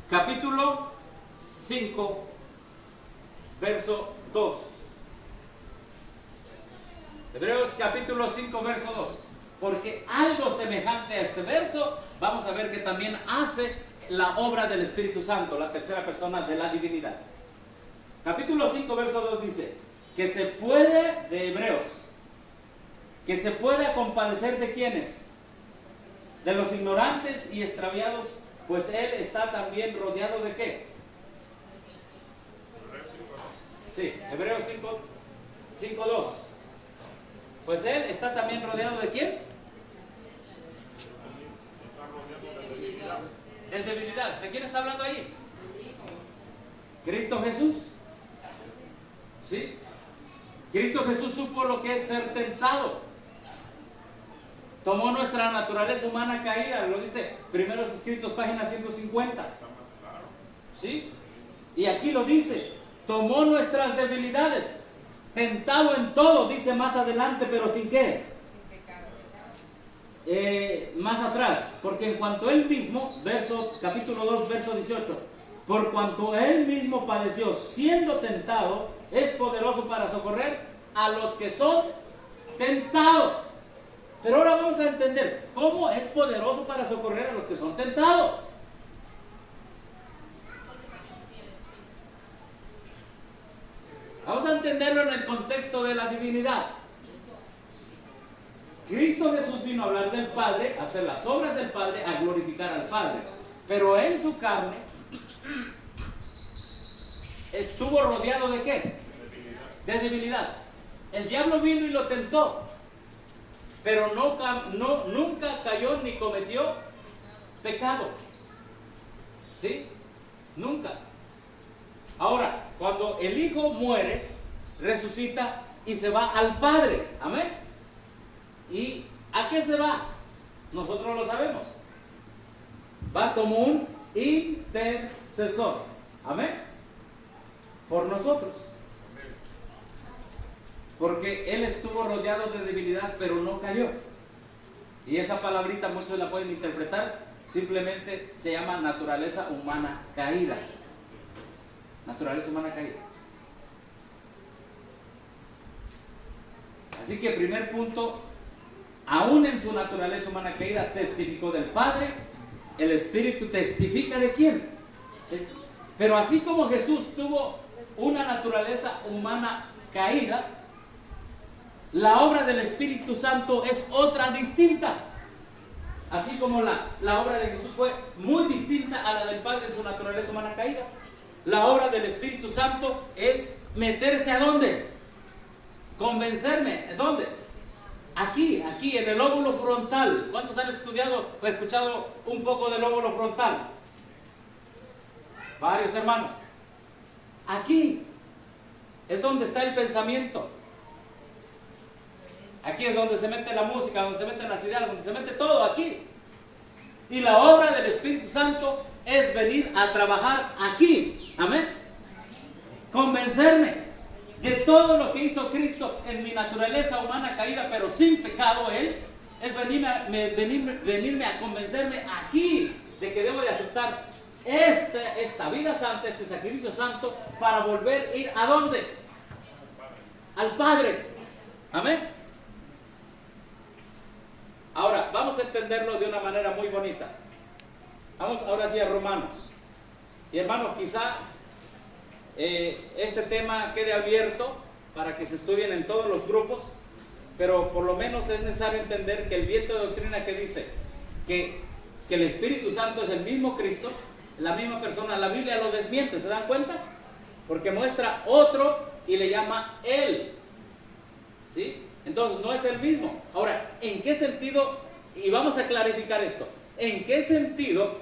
Capítulo 5, verso 2. Hebreos capítulo 5, verso 2. Porque algo semejante a este verso, vamos a ver que también hace la obra del Espíritu Santo, la tercera persona de la divinidad. Capítulo 5, verso 2 dice, que se puede, de Hebreos, que se puede compadecer de quienes, de los ignorantes y extraviados, pues Él está también rodeado de ¿qué? Sí, Hebreos 5, 2. Pues Él está también rodeado de ¿quién? De debilidad. ¿De quién está hablando ahí? ¿Cristo Jesús? ¿Sí? Cristo Jesús supo lo que es ser tentado. Tomó nuestra naturaleza humana caída, lo dice Primeros Escritos, página 150. ¿Sí? Y aquí lo dice, tomó nuestras debilidades, tentado en todo, dice más adelante, pero ¿sin qué? Más atrás, porque en cuanto él mismo, capítulo 2, verso 18, por cuanto él mismo padeció siendo tentado, es poderoso para socorrer a los que son tentados. Pero ahora vamos a entender cómo es poderoso para socorrer a los que son tentados. Vamos a entenderlo en el contexto de la divinidad. Cristo Jesús vino a hablar del Padre, a hacer las obras del Padre, a glorificar al Padre. Pero en su carne estuvo rodeado ¿de qué? De debilidad. El diablo vino y lo tentó, pero nunca cayó ni cometió pecado. ¿Sí? Nunca. Ahora, cuando el Hijo muere, resucita y se va al Padre. Amén. ¿Y a qué se va? Nosotros lo sabemos. Va como un intercesor. Amén. Por nosotros. Porque Él estuvo rodeado de debilidad, pero no cayó. Y esa palabrita muchos la pueden interpretar, simplemente se llama naturaleza humana caída. Naturaleza humana caída. Así que primer punto, aún en su naturaleza humana caída testificó del Padre. El Espíritu testifica ¿de quién? Pero así como Jesús tuvo una naturaleza humana caída, la obra del Espíritu Santo es otra distinta. Así como la obra de Jesús fue muy distinta a la del Padre en su naturaleza humana caída, la obra del Espíritu Santo es meterse ¿a dónde? Convencerme. ¿Dónde? Aquí, en el lóbulo frontal. ¿Cuántos han estudiado o escuchado un poco del lóbulo frontal? Varios hermanos. Aquí es donde está el pensamiento. Aquí es donde se mete la música, donde se meten las ideas, donde se mete todo aquí. Y la obra del Espíritu Santo es venir a trabajar aquí. Amén. Convencerme de todo lo que hizo Cristo en mi naturaleza humana caída, pero sin pecado Él, es venirme a convencerme aquí de que debo de aceptar esta vida santa, este sacrificio santo, para volver a ir ¿a dónde? Al Padre. Amén. Ahora, vamos a entenderlo de una manera muy bonita. Vamos ahora sí a Romanos. Y hermano, quizá este tema quede abierto para que se estudien en todos los grupos, pero por lo menos es necesario entender que el viento de doctrina que dice que el Espíritu Santo es el mismo Cristo, la misma persona. La Biblia lo desmiente, ¿se dan cuenta? Porque muestra otro y le llama él. ¿Sí? Entonces no es el mismo. Ahora, ¿en qué sentido? Y vamos a clarificar esto. ¿En qué sentido?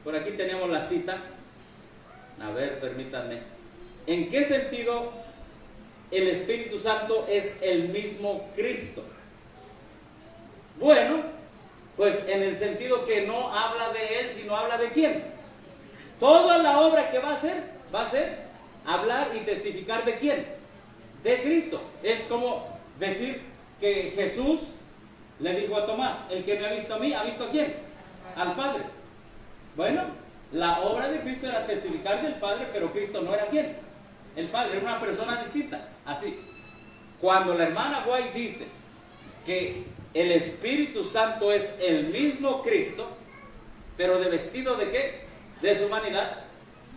Por aquí tenemos la cita. A ver, permítanme. ¿En qué sentido el Espíritu Santo es el mismo Cristo? Bueno, pues en el sentido que no habla de Él, sino habla de ¿quién? Toda la obra que va a hacer hablar y testificar de ¿quién? De Cristo. Es como decir que Jesús le dijo a Tomás: el que me ha visto a mí, ¿ha visto a quién? Al Padre. Bueno, la obra de Cristo era testificar del Padre, pero Cristo no era ¿quién? El Padre, era una persona distinta. Así, cuando la hermana White dice que el Espíritu Santo es el mismo Cristo, pero de vestido de ¿qué? De su humanidad,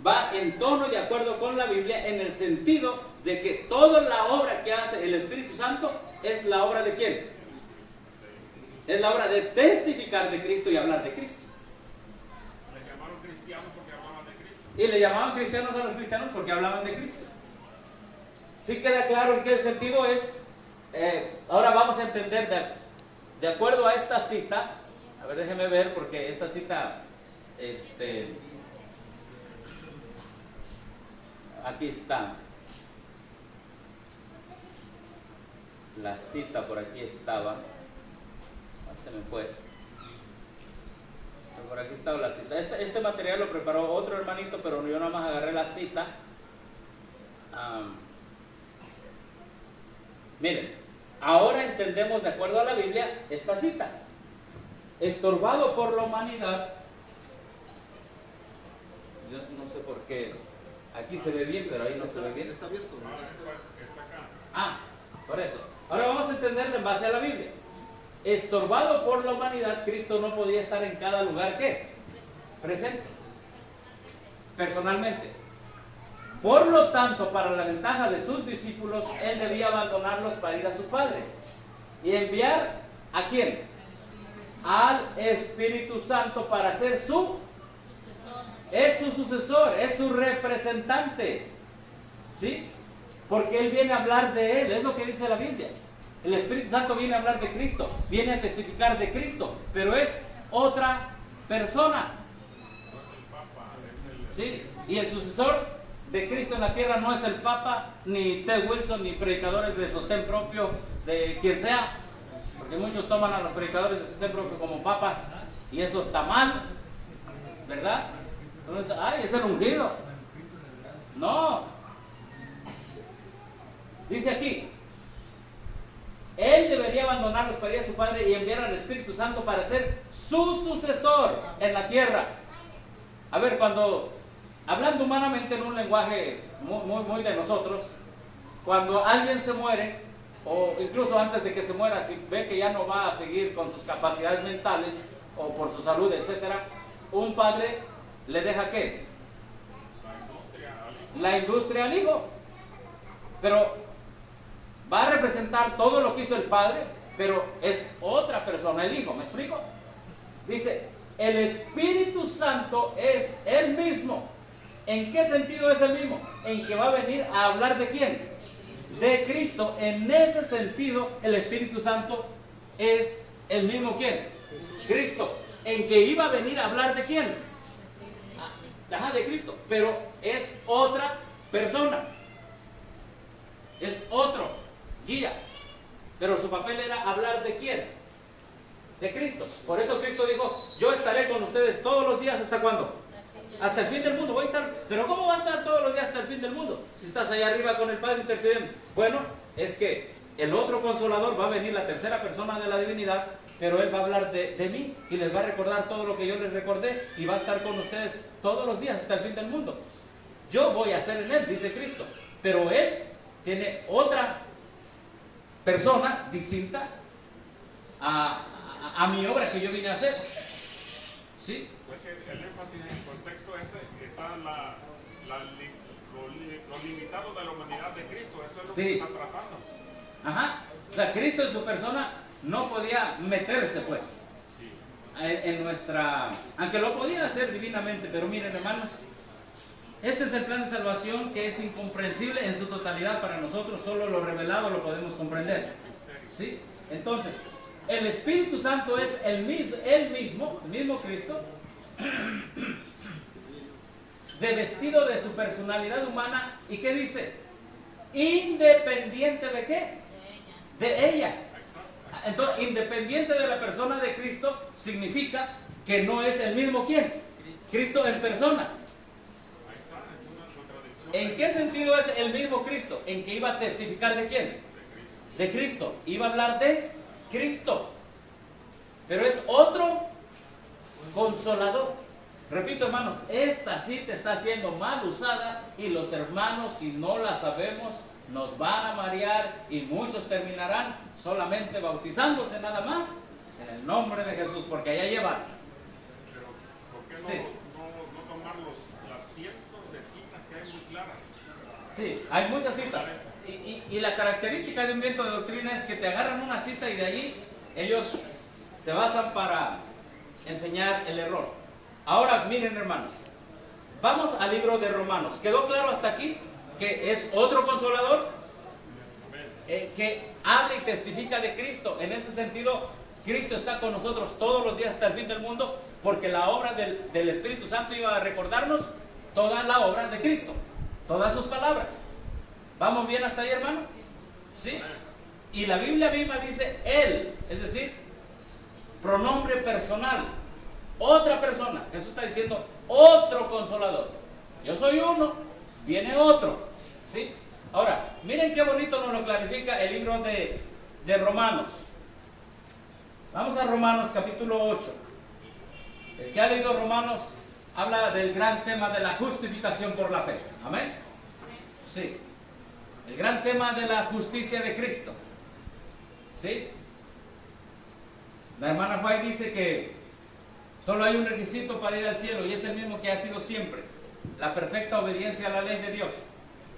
va en tono y de acuerdo con la Biblia, en el sentido de que toda la obra que hace el Espíritu Santo es la obra de ¿quién? Es la obra de testificar de Cristo y hablar de Cristo. Le llamaron cristianos porque hablaban de Cristo. Y le llamaban cristianos a los cristianos porque hablaban de Cristo. ¿Sí queda claro en qué sentido es? Ahora vamos a entender de acuerdo a esta cita. A ver, déjeme ver, porque esta cita, aquí está. La cita por aquí estaba. Se me fue. Pero por aquí estaba la cita. Este material lo preparó otro hermanito, pero yo nada más agarré la cita. Miren, ahora entendemos de acuerdo a la Biblia esta cita. Estorbado por la humanidad. Yo no sé por qué. Aquí se ve bien, pero ahí no se ve bien. Está abierto. Está acá. Ah, por eso. Ahora vamos a entenderlo en base a la Biblia. Estorbado por la humanidad, Cristo no podía estar en cada lugar, ¿qué? Presente. Personalmente. Por lo tanto, para la ventaja de sus discípulos, Él debía abandonarlos para ir a su Padre. Y enviar ¿a quién? Al Espíritu Santo para ser su sucesor, es su representante. ¿Sí? Porque Él viene a hablar de Él, es lo que dice la Biblia. El Espíritu Santo viene a hablar de Cristo, viene a testificar de Cristo, pero es otra persona. ¿Sí? Y el sucesor de Cristo en la tierra no es el Papa, ni Ted Wilson, ni predicadores de sostén propio, de quien sea, porque muchos toman a los predicadores de sostén propio como papas, y eso está mal, ¿verdad? Entonces, ¡ay, es el ungido! No. Dice aquí, Él debería abandonarlos para ir a su Padre y enviar al Espíritu Santo para ser su sucesor en la tierra. A ver, cuando, hablando humanamente en un lenguaje muy de nosotros, cuando alguien se muere, o incluso antes de que se muera, si ve que ya no va a seguir con sus capacidades mentales, o por su salud, etcétera, un padre le deja ¿qué? La industria al hijo. Pero va a representar todo lo que hizo el padre, pero es otra persona el hijo, ¿me explico? Dice, el Espíritu Santo es el mismo. ¿En qué sentido es el mismo? En que va a venir a hablar de ¿quién? De Cristo. En ese sentido, el Espíritu Santo es el mismo ¿quién? Cristo. En que iba a venir a hablar de ¿quién? De Cristo. Pero es otra persona. Es otro guía. Pero su papel era hablar de ¿quién? De Cristo. Por eso Cristo dijo, yo estaré con ustedes todos los días. ¿Hasta cuándo? Hasta el fin del mundo. Voy a estar. Pero ¿cómo va a estar todos los días hasta el fin del mundo? Si estás allá arriba con el Padre intercediendo. Bueno, es que el otro consolador va a venir, la tercera persona de la divinidad, pero Él va a hablar de mí y les va a recordar todo lo que yo les recordé y va a estar con ustedes todos los días hasta el fin del mundo. Yo voy a hacer en Él, dice Cristo, pero Él tiene otra persona distinta a mi obra que yo vine a hacer. ¿Sí? Pues que el énfasis en el contexto ese está lo limitado de la humanidad de Cristo. Eso es lo que está tratando. Ajá. O sea, Cristo en su persona no podía meterse, pues. Sí. en nuestra, aunque lo podía hacer divinamente, pero miren hermanos, este es el plan de salvación que es incomprensible en su totalidad para nosotros, solo lo revelado lo podemos comprender, ¿sí? Entonces, el Espíritu Santo es el mismo Cristo, revestido de su personalidad humana, ¿y qué dice? Independiente de qué? De ella. Entonces, independiente de la persona de Cristo significa que no es el mismo ¿quién? Cristo en persona. ¿En qué sentido es el mismo Cristo? En que iba a testificar ¿de quién? De Cristo. Iba a hablar de Cristo. Pero es otro consolador. Repito, hermanos, esta cita está siendo mal usada y los hermanos, si no la sabemos, nos van a marear y muchos terminarán solamente bautizándose nada más en el nombre de Jesús, porque allá llevan. Pero, ¿por qué Sí. no tomar las cientos de citas que hay muy claras? Sí, hay muchas citas. Y la característica de un viento de doctrina es que te agarran una cita y de allí ellos se basan para enseñar el error. Ahora miren hermanos, vamos al libro de Romanos. ¿Quedó claro hasta aquí que es otro consolador? Que habla y testifica de Cristo. En ese sentido, Cristo está con nosotros todos los días hasta el fin del mundo, porque la obra del Espíritu Santo iba a recordarnos toda la obra de Cristo, todas sus palabras. ¿Vamos bien hasta ahí, hermano? ¿Sí? Y la Biblia misma dice Él, es decir, pronombre personal, otra persona. Jesús está diciendo otro consolador. Yo soy uno, viene otro. ¿Sí? Ahora, miren qué bonito nos lo clarifica el libro de Romanos. Vamos a Romanos capítulo 8. El que ha leído Romanos habla del gran tema de la justificación por la fe. ¿Amén? Sí. El gran tema de la justicia de Cristo. ¿Sí? La hermana White dice que solo hay un requisito para ir al cielo y es el mismo que ha sido siempre: la perfecta obediencia a la ley de Dios.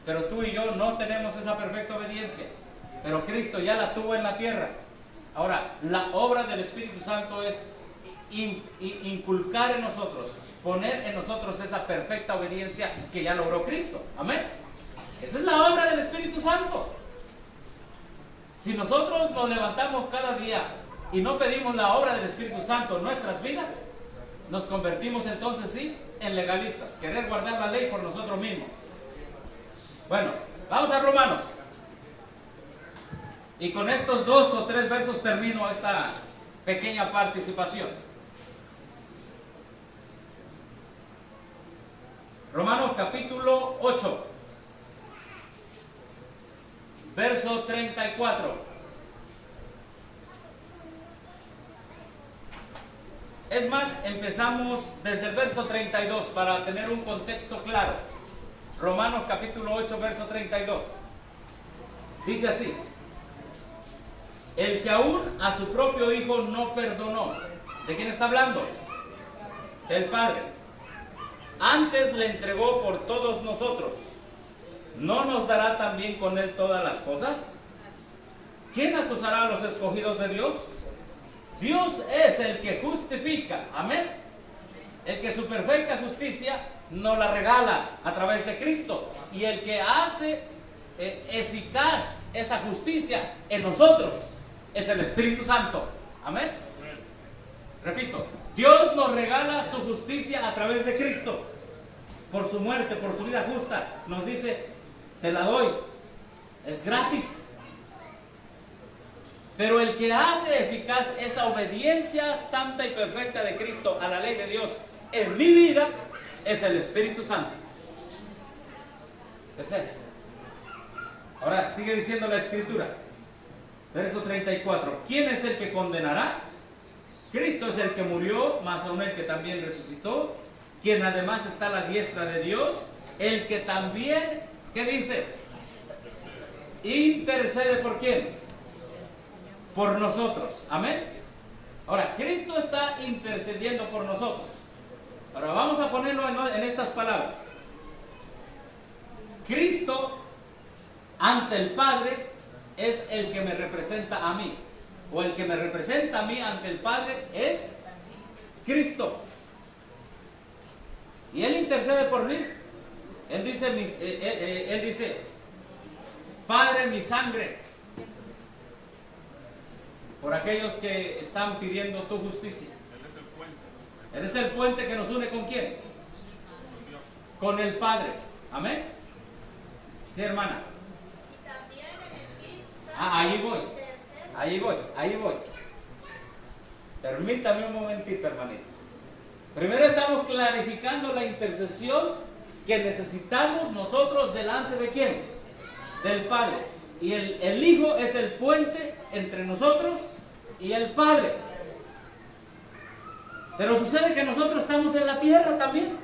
Pero tú y yo no tenemos esa perfecta obediencia, pero Cristo ya la tuvo en la tierra. Ahora, la obra del Espíritu Santo es inculcar en nosotros, poner en nosotros esa perfecta obediencia que ya logró Cristo. Amén. Esa es la obra del Espíritu Santo. Si nosotros nos levantamos cada día y no pedimos la obra del Espíritu Santo en nuestras vidas, nos convertimos entonces sí en legalistas, querer guardar la ley por nosotros mismos. Bueno, vamos a Romanos. Y con estos 2 o 3 versos termino esta pequeña participación. Romanos capítulo 8, verso 34. Es más, empezamos desde el verso 32 para tener un contexto claro. Romanos capítulo 8, verso 32. Dice así: el que aún a su propio hijo no perdonó. ¿De quién está hablando? Del Padre. Antes le entregó por todos nosotros. ¿No nos dará también con él todas las cosas? ¿Quién acusará a los escogidos de Dios? Dios es el que justifica. Amén. El que su perfecta justicia nos la regala a través de Cristo. Y el que hace eficaz esa justicia en nosotros es el Espíritu Santo. Amén. Repito, Dios nos regala su justicia a través de Cristo. Por su muerte, por su vida justa. Nos dice, te la doy. Es gratis. Pero el que hace eficaz esa obediencia santa y perfecta de Cristo a la ley de Dios en mi vida es el Espíritu Santo. Es Él. Ahora sigue diciendo la Escritura. Verso 34. ¿Quién es el que condenará? Cristo es el que murió, más aún el que también resucitó, quien además está a la diestra de Dios, el que también, ¿qué dice? Intercede ¿por quién? Por nosotros. Amén. Ahora, Cristo está intercediendo por nosotros. Ahora vamos a ponerlo en estas palabras. Cristo ante el Padre es el que me representa a mí, o el que me representa a mí ante el Padre es Cristo. Y Él intercede por mí. Él dice, Padre, mi sangre, por aquellos que están pidiendo tu justicia. Él es el puente. Él es el puente que nos une ¿con quién? Con Dios. Con el Padre. Amén. Sí, hermana. Y también el Espíritu Santo. Ahí voy. Permítame un momentito, hermanito. Primero estamos clarificando la intercesión que necesitamos nosotros delante de quién? Del Padre. Y el Hijo es el puente entre nosotros y el Padre. Pero sucede que nosotros estamos en la tierra también.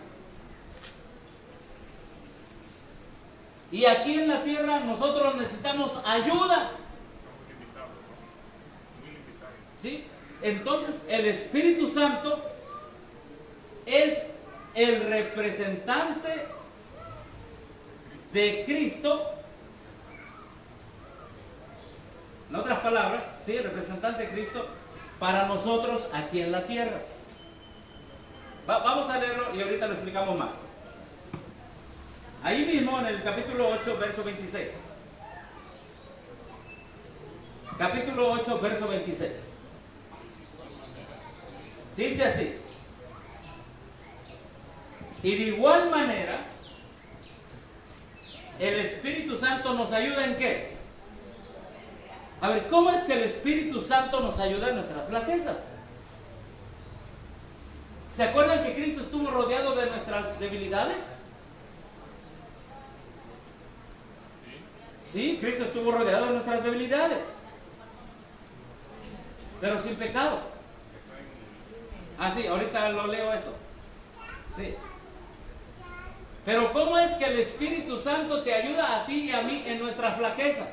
Y aquí en la tierra nosotros necesitamos ayuda. Estamos limitados, ¿no? Muy limitados. ¿Sí? Entonces el Espíritu Santo es el representante de Cristo. En otras palabras, ¿sí? El representante de Cristo para nosotros aquí en la tierra. Vamos a leerlo y ahorita lo explicamos más. Ahí mismo en el capítulo 8, verso 26. Capítulo 8, verso 26. Dice así. Y de igual manera, el Espíritu Santo nos ayuda ¿en qué? A ver, ¿cómo es que el Espíritu Santo nos ayuda en nuestras flaquezas? ¿Se acuerdan que Cristo estuvo rodeado de nuestras debilidades? Sí, Cristo estuvo rodeado de nuestras debilidades, pero sin pecado. Ah, sí, ahorita lo leo eso. Sí. Pero ¿cómo es que el Espíritu Santo te ayuda a ti y a mí en nuestras flaquezas?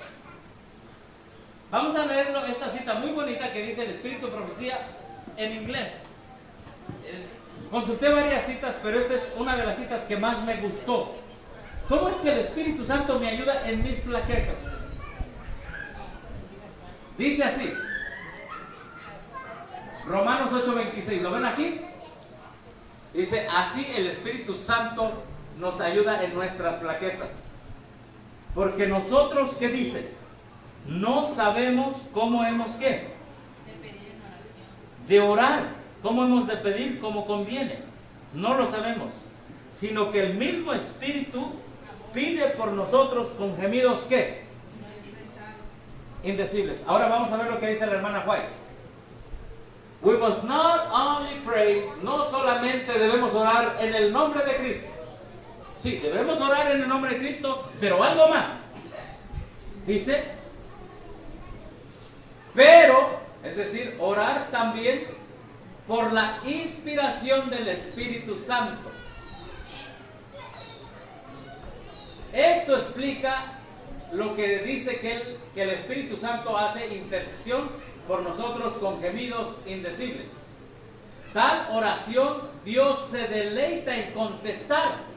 Vamos a leerlo, esta cita muy bonita que dice el Espíritu de Profecía en inglés. Consulté varias citas, pero esta es una de las citas que más me gustó. ¿Cómo es que el Espíritu Santo me ayuda en mis flaquezas? Dice así. Romanos 8:26, ¿lo ven aquí? Dice, así el Espíritu Santo nos ayuda en nuestras flaquezas. Porque nosotros, ¿qué dice? No sabemos cómo hemos, ¿qué? De orar, cómo hemos de pedir como conviene. No lo sabemos. Sino que el mismo Espíritu pide por nosotros con gemidos, ¿qué? Indecibles. Ahora vamos a ver lo que dice la hermana White. We must not only pray, no solamente debemos orar en el nombre de Cristo. Sí, debemos orar en el nombre de Cristo, pero algo más. Dice, pero, es decir, orar también por la inspiración del Espíritu Santo. Esto explica lo que dice que el Espíritu Santo hace intercesión por nosotros con gemidos indecibles. Tal oración Dios se deleita en contestar.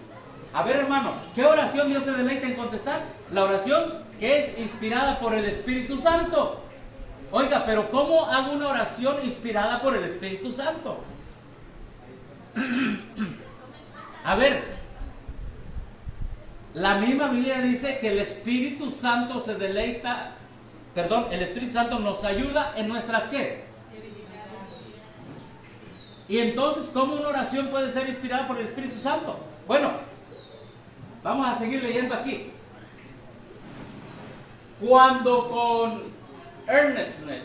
A ver, hermano, ¿qué oración Dios se deleita en contestar? La oración que es inspirada por el Espíritu Santo. Oiga, pero ¿cómo hago una oración inspirada por el Espíritu Santo? A ver, la misma Biblia dice que el Espíritu Santo se deleita, el Espíritu Santo nos ayuda en nuestras ¿qué? Y entonces, ¿cómo una oración puede ser inspirada por el Espíritu Santo? Bueno, vamos a seguir leyendo aquí. Cuando con earnestness,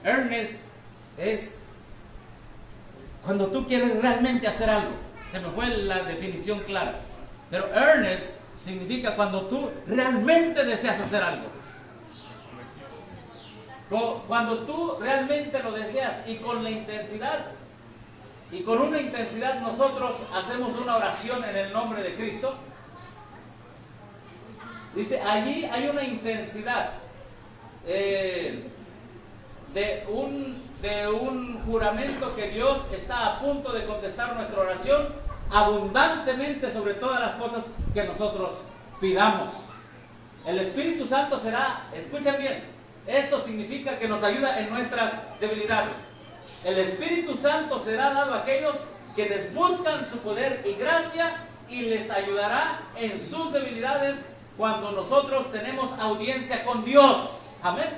earnest es cuando tú quieres realmente hacer algo. Se me fue la definición clara. Pero earnest significa cuando tú realmente deseas hacer algo. Cuando tú realmente lo deseas y con la intensidad, y con una intensidad nosotros hacemos una oración en el nombre de Cristo. Dice, allí hay una intensidad de un juramento que Dios está a punto de contestar nuestra oración abundantemente sobre todas las cosas que nosotros pidamos. El Espíritu Santo será, escuchen bien, Esto significa que nos ayuda en nuestras debilidades. El Espíritu Santo será dado a aquellos quienes buscan su poder y gracia, y les ayudará en sus debilidades cuando nosotros tenemos audiencia con Dios. Amén.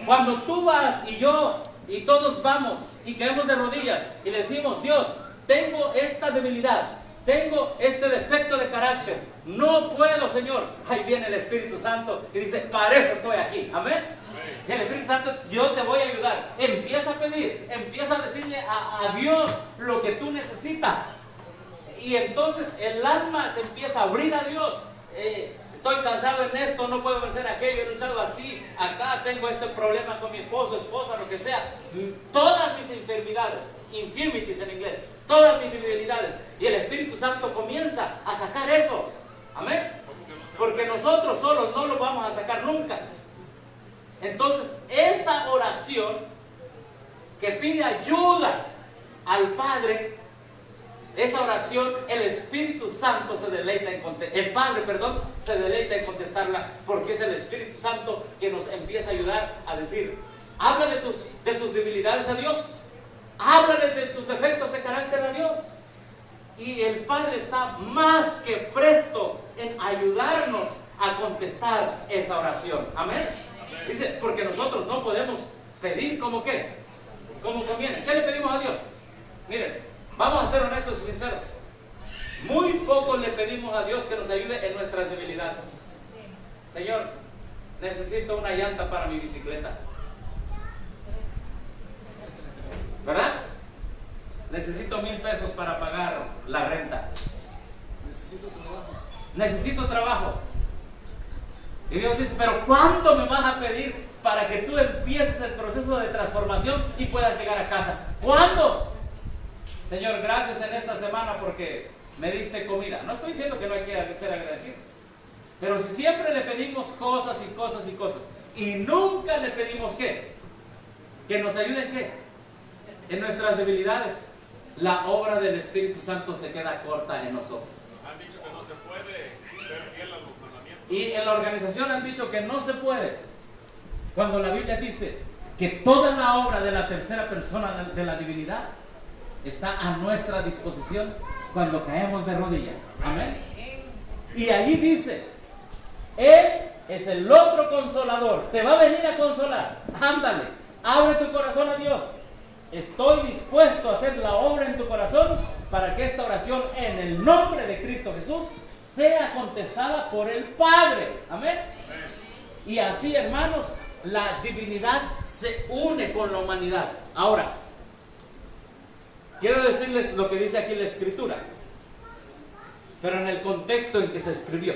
Cuando tú vas y yo y todos vamos y caemos de rodillas y le decimos: Dios, tengo esta debilidad, tengo este defecto de carácter, no puedo, Señor. Ahí viene el Espíritu Santo y dice: para eso estoy aquí. Amén. Y el Espíritu Santo: yo te voy a ayudar. Empieza a pedir, empieza a decirle a Dios lo que tú necesitas. Y entonces el alma se empieza a abrir a Dios. Estoy cansado en esto, no puedo vencer aquello, he luchado así, acá tengo este problema con mi esposo, esposa, lo que sea. Todas mis enfermedades, infirmities en inglés, todas mis debilidades. Y el Espíritu Santo comienza a sacar eso. Amén. Porque nosotros solos no lo vamos a sacar nunca. Entonces, esa oración que pide ayuda al Padre, esa oración, el Espíritu Santo se deleita en el Padre, se deleita en contestarla, porque es el Espíritu Santo que nos empieza a ayudar a decir: habla de tus debilidades a Dios, háblale de tus defectos de carácter a Dios. Y el Padre está más que presto en ayudarnos a contestar esa oración. Amén. Dice, porque nosotros no podemos pedir como qué, como conviene. ¿Qué le pedimos a Dios? Miren, vamos a ser honestos y sinceros. Muy poco le pedimos a Dios que nos ayude en nuestras debilidades. Señor, necesito una llanta para mi bicicleta, ¿verdad? Necesito 1,000 pesos para pagar la renta. Necesito trabajo. Y Dios dice: pero ¿cuánto me vas a pedir para que tú empieces el proceso de transformación y puedas llegar a casa? ¿Cuándo? Señor, gracias en esta semana porque me diste comida. No estoy diciendo que no hay que ser agradecidos, pero si siempre le pedimos cosas y cosas y cosas y nunca le pedimos ¿qué? Que nos ayuden ¿qué? En nuestras debilidades, la obra del Espíritu Santo se queda corta en nosotros. Han dicho que no se puede ser fiel a los mandamientos. Y en la organización han dicho que no se puede, cuando la Biblia dice que toda la obra de la tercera persona de la divinidad está a nuestra disposición cuando caemos de rodillas. Amén. Y allí dice: Él es el otro consolador, te va a venir a consolar. Ándale, abre tu corazón a Dios. Estoy dispuesto a hacer la obra en tu corazón para que esta oración en el nombre de Cristo Jesús sea contestada por el Padre. Amén. Y así, hermanos, la divinidad se une con la humanidad. Ahora, quiero decirles lo que dice aquí la Escritura, pero en el contexto en que se escribió.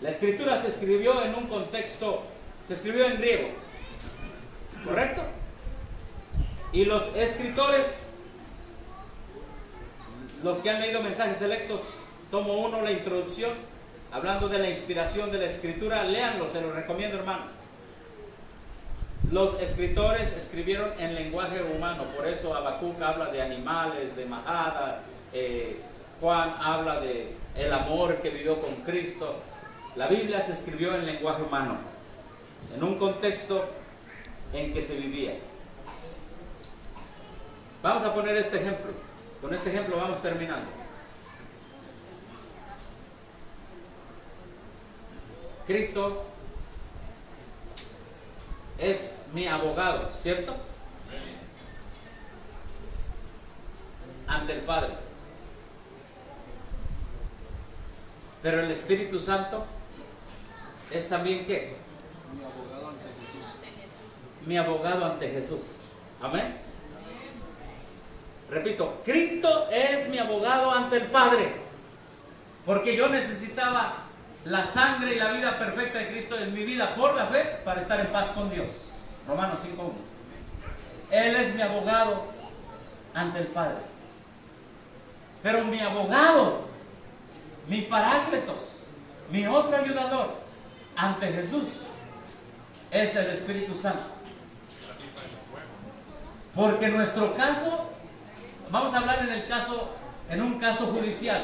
La Escritura se escribió en un contexto, se escribió en griego, ¿correcto? Y los escritores, los que han leído mensajes selectos, tomo 1, la introducción, hablando de la inspiración de la Escritura, léanlo, se los recomiendo, hermanos. Los escritores escribieron en lenguaje humano, por eso Habacuc habla de animales, de majada, Juan habla de el amor que vivió con Cristo. La Biblia se escribió en lenguaje humano, en un contexto en que se vivía. Vamos a poner este ejemplo. Con este ejemplo vamos terminando. Cristo es mi abogado, ¿cierto? Ante el Padre. Pero el Espíritu Santo es también ¿qué? Mi abogado ante Jesús. Mi abogado ante Jesús. Amén. Repito, Cristo es mi abogado ante el Padre, porque yo necesitaba la sangre y la vida perfecta de Cristo en mi vida por la fe para estar en paz con Dios. Romanos 5:1. Él es mi abogado ante el Padre. Pero mi abogado, mi parácletos, mi otro ayudador ante Jesús es el Espíritu Santo. Porque nuestro caso, vamos a hablar en un caso judicial.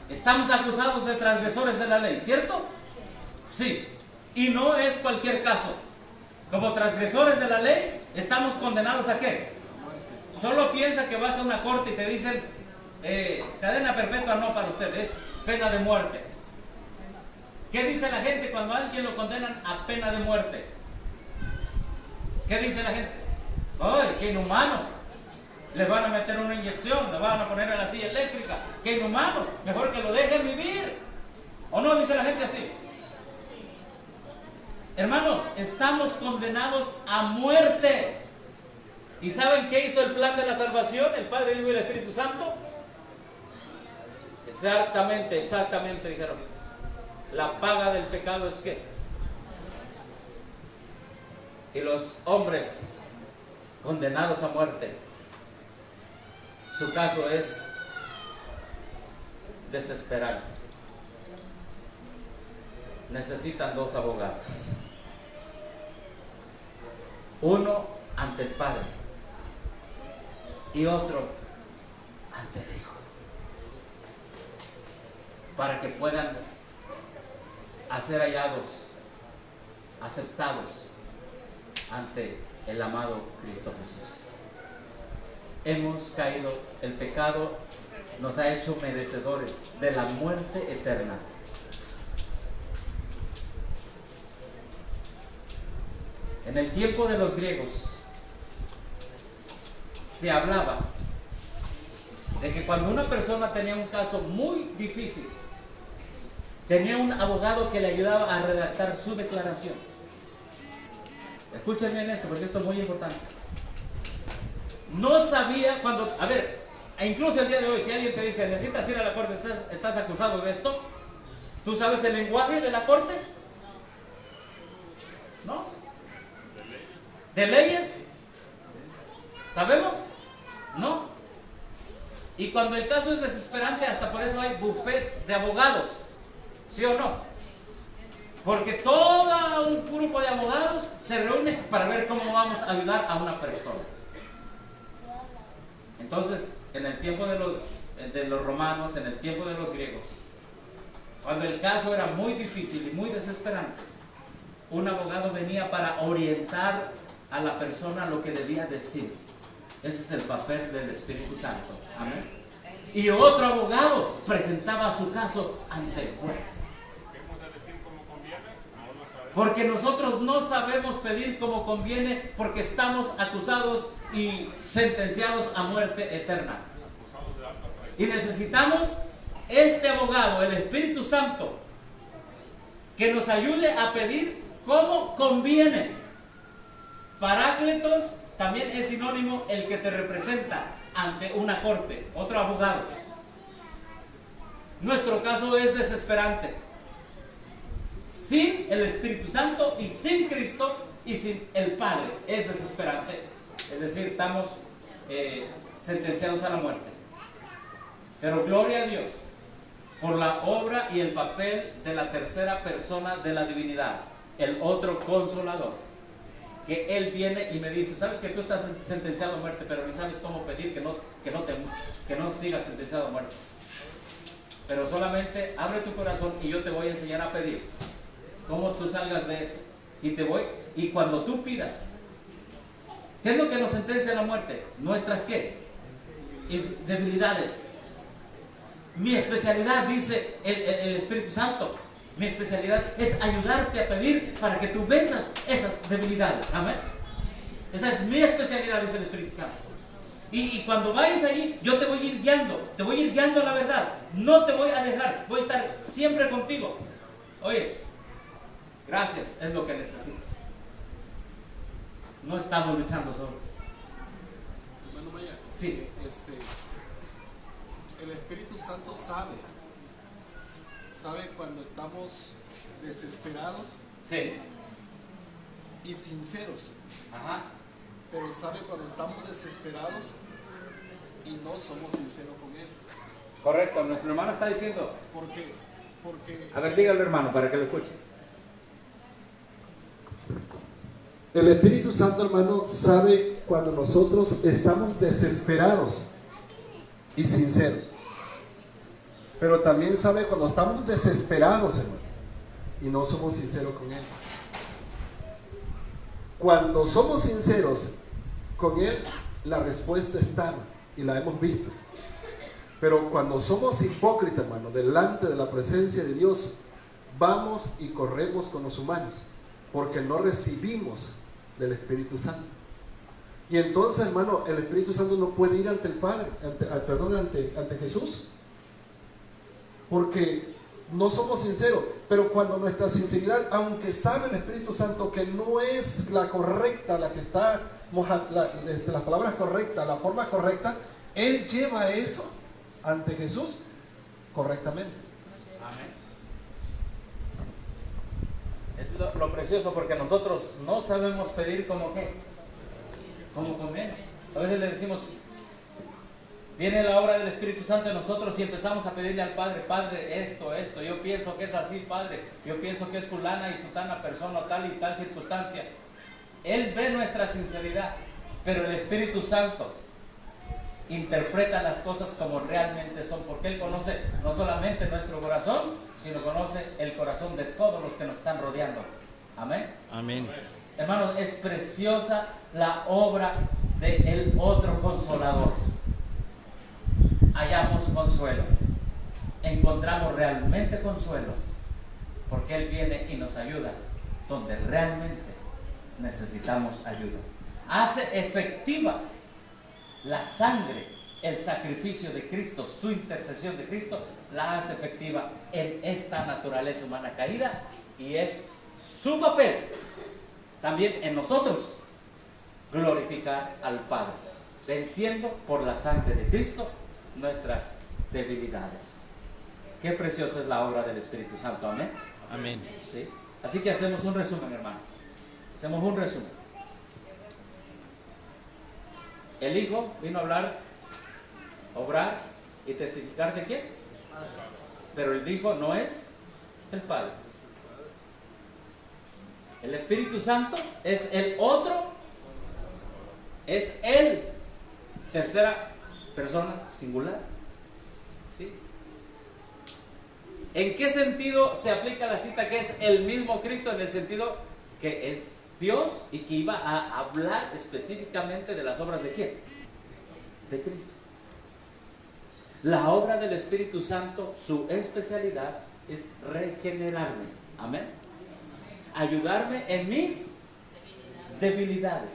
Estamos acusados de transgresores de la ley, ¿cierto? Sí. Y no es cualquier caso. Como transgresores de la ley, estamos condenados ¿a qué? Solo piensa que vas a una corte y te dicen cadena perpetua, no para usted, es pena de muerte. ¿Qué dice la gente cuando a alguien lo condenan a pena de muerte? ¿Qué dice la gente? ¡Ay, qué inhumanos! Les van a meter una inyección, le van a poner en la silla eléctrica. ¡Qué inhumanos! Mejor que lo dejen vivir. ¿O no dice la gente así? Hermanos, estamos condenados a muerte. ¿Y saben qué hizo el plan de la salvación? El Padre, el Hijo y el Espíritu Santo. Exactamente dijeron. La paga del pecado es ¿qué? Y los hombres condenados a muerte, su caso es desesperante. Necesitan dos abogados. Uno ante el Padre y otro ante el Hijo, para que puedan ser hallados, aceptados ante el amado Cristo Jesús. Hemos caído, el pecado nos ha hecho merecedores de la muerte eterna. En el tiempo de los griegos se hablaba de que cuando una persona tenía un caso muy difícil, tenía un abogado que le ayudaba a redactar su declaración. Escuchen bien esto, porque esto es muy importante. No sabía cuando, a ver, incluso el día de hoy, si alguien te dice, necesitas ir a la corte, estás acusado de esto, ¿tú sabes el lenguaje de la corte? ¿No? ¿De leyes? ¿Sabemos? No. Y cuando el caso es desesperante, hasta por eso hay buffets de abogados, ¿sí o no? Porque todo un grupo de abogados se reúne para ver cómo vamos a ayudar a una persona. Entonces, en el tiempo de los romanos, en el tiempo de los griegos, cuando el caso era muy difícil y muy desesperante, un abogado venía para orientar a la persona lo que debía decir. Ese es el papel del Espíritu Santo. Amén. Y otro abogado presentaba su caso ante el juez. Porque nosotros no sabemos pedir como conviene, porque estamos acusados y sentenciados a muerte eterna. Y necesitamos este abogado, el Espíritu Santo, que nos ayude a pedir como conviene. Paráclitos también es sinónimo el que te representa ante una corte, otro abogado. Nuestro caso es desesperante. Sin el Espíritu Santo y sin Cristo y sin el Padre es desesperante. Es decir, estamos sentenciados a la muerte. Pero gloria a Dios por la obra y el papel de la tercera persona de la divinidad, el otro consolador, que Él viene y me dice, sabes que tú estás sentenciado a muerte, pero ni sabes cómo pedir que no sigas sentenciado a muerte. Pero solamente abre tu corazón y yo te voy a enseñar a pedir cómo tú salgas de eso. Y cuando tú pidas, ¿qué es lo que nos sentencia a la muerte? Nuestras ¿qué? Debilidades. Mi especialidad, dice el Espíritu Santo, mi especialidad es ayudarte a pedir para que tú venzas esas debilidades. Amén. Esa es mi especialidad, dice el Espíritu Santo. Y cuando vayas allí, yo te voy a ir guiando, te voy a ir guiando a la verdad. No te voy a dejar, voy a estar siempre contigo. Oye, gracias, es lo que necesito. No estamos luchando solos. Hermano Maya, Sí. El Espíritu Santo sabe cuando estamos desesperados, Sí. y sinceros. Ajá. Pero sabe cuando estamos desesperados y no somos sinceros con Él. Correcto, nuestro hermano está diciendo. Porque A ver, dígalo, hermano, para que lo escuche. El Espíritu Santo, hermano, sabe cuando nosotros estamos desesperados y sinceros. Pero también sabe cuando estamos desesperados, hermano, y no somos sinceros con Él. Cuando somos sinceros con Él, la respuesta está y la hemos visto. Pero cuando somos hipócritas, hermano, delante de la presencia de Dios, vamos y corremos con los humanos, porque no recibimos del Espíritu Santo. Y entonces, hermano, el Espíritu Santo no puede ir ante el Padre, ante Jesús, porque no somos sinceros. Pero cuando nuestra sinceridad, aunque sabe el Espíritu Santo que no es la correcta, la que está, las palabras correctas, la forma correcta, Él lleva eso ante Jesús correctamente. Amén. Es lo precioso, porque nosotros no sabemos pedir como qué, como conviene. A veces le decimos, viene la obra del Espíritu Santo en nosotros y empezamos a pedirle al Padre: Padre, esto, yo pienso que es así, Padre, yo pienso que es fulana y sutana persona, o tal y tal circunstancia. Él ve nuestra sinceridad, pero el Espíritu Santo interpreta las cosas como realmente son, porque Él conoce no solamente nuestro corazón, sino conoce el corazón de todos los que nos están rodeando. Amén. Amén. Hermanos, es preciosa la obra del otro Consolador. Hallamos consuelo, encontramos realmente consuelo, porque Él viene y nos ayuda donde realmente necesitamos ayuda. Hace efectiva la sangre, el sacrificio de Cristo, su intercesión de Cristo, la hace efectiva en esta naturaleza humana caída, y es su papel también en nosotros glorificar al Padre, venciendo por la sangre de Cristo nuestras debilidades. Qué preciosa es la obra del Espíritu Santo. Amén. Amén. ¿Sí? Así que hacemos un resumen, hermanos. Hacemos un resumen. El Hijo vino a hablar, obrar y testificar ¿de quién? Pero el Hijo no es el Padre. El Espíritu Santo es el otro, es el tercera persona singular. ¿Sí? ¿En qué sentido se aplica la cita que es el mismo Cristo? En el sentido que es Dios y que iba a hablar específicamente de las obras de ¿quién? De Cristo. La obra del Espíritu Santo, su especialidad es regenerarme. Amén. Ayudarme en mis debilidades.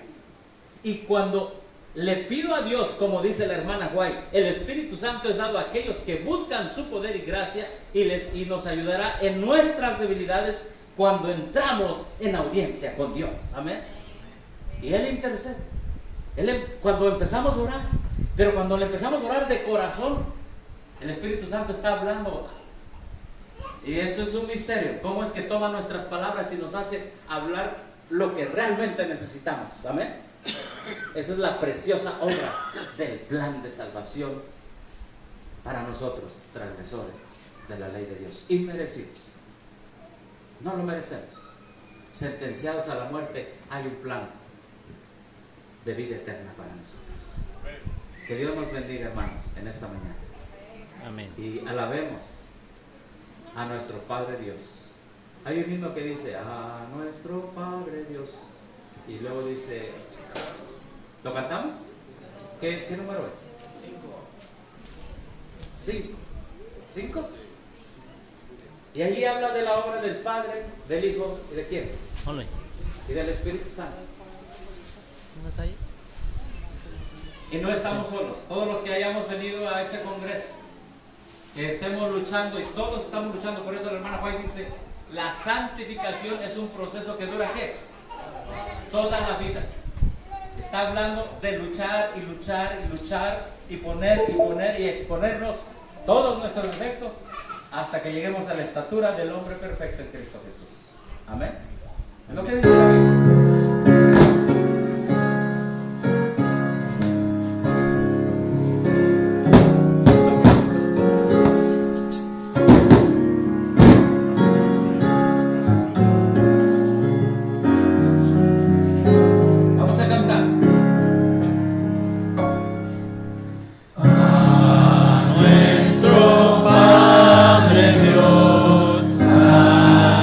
Y cuando le pido a Dios, como dice la hermana Guay, el Espíritu Santo es dado a aquellos que buscan su poder y gracia, y nos ayudará en nuestras debilidades cuando entramos en audiencia con Dios. Amén. Y Él intercede. Cuando empezamos a orar, pero cuando le empezamos a orar de corazón, el Espíritu Santo está hablando. Y eso es un misterio. ¿Cómo es que toma nuestras palabras y nos hace hablar lo que realmente necesitamos? Amén. Esa es la preciosa obra del plan de salvación para nosotros, transgresores de la ley de Dios, inmerecidos. No lo merecemos. Sentenciados a la muerte, hay un plan de vida eterna para nosotros. Que Dios nos bendiga, hermanos, en esta mañana. Amén. Y alabemos a nuestro Padre Dios. Hay un himno que dice: a nuestro Padre Dios. Y luego dice, ¿lo cantamos? ¿Qué número es? 5. 5. Y allí habla de la obra del Padre, del Hijo y de quién? Hola. Y del Espíritu Santo. ¿Dónde está ahí? Y no estamos solos. Todos los que hayamos venido a este congreso, que estemos luchando, y todos estamos luchando. Por eso la hermana Juan dice: la santificación es un proceso que dura ¿qué? Toda la vida. Está hablando de luchar y luchar y luchar y poner y exponernos todos nuestros defectos hasta que lleguemos a la estatura del hombre perfecto en Cristo Jesús. Amén. Es lo que dice la Biblia.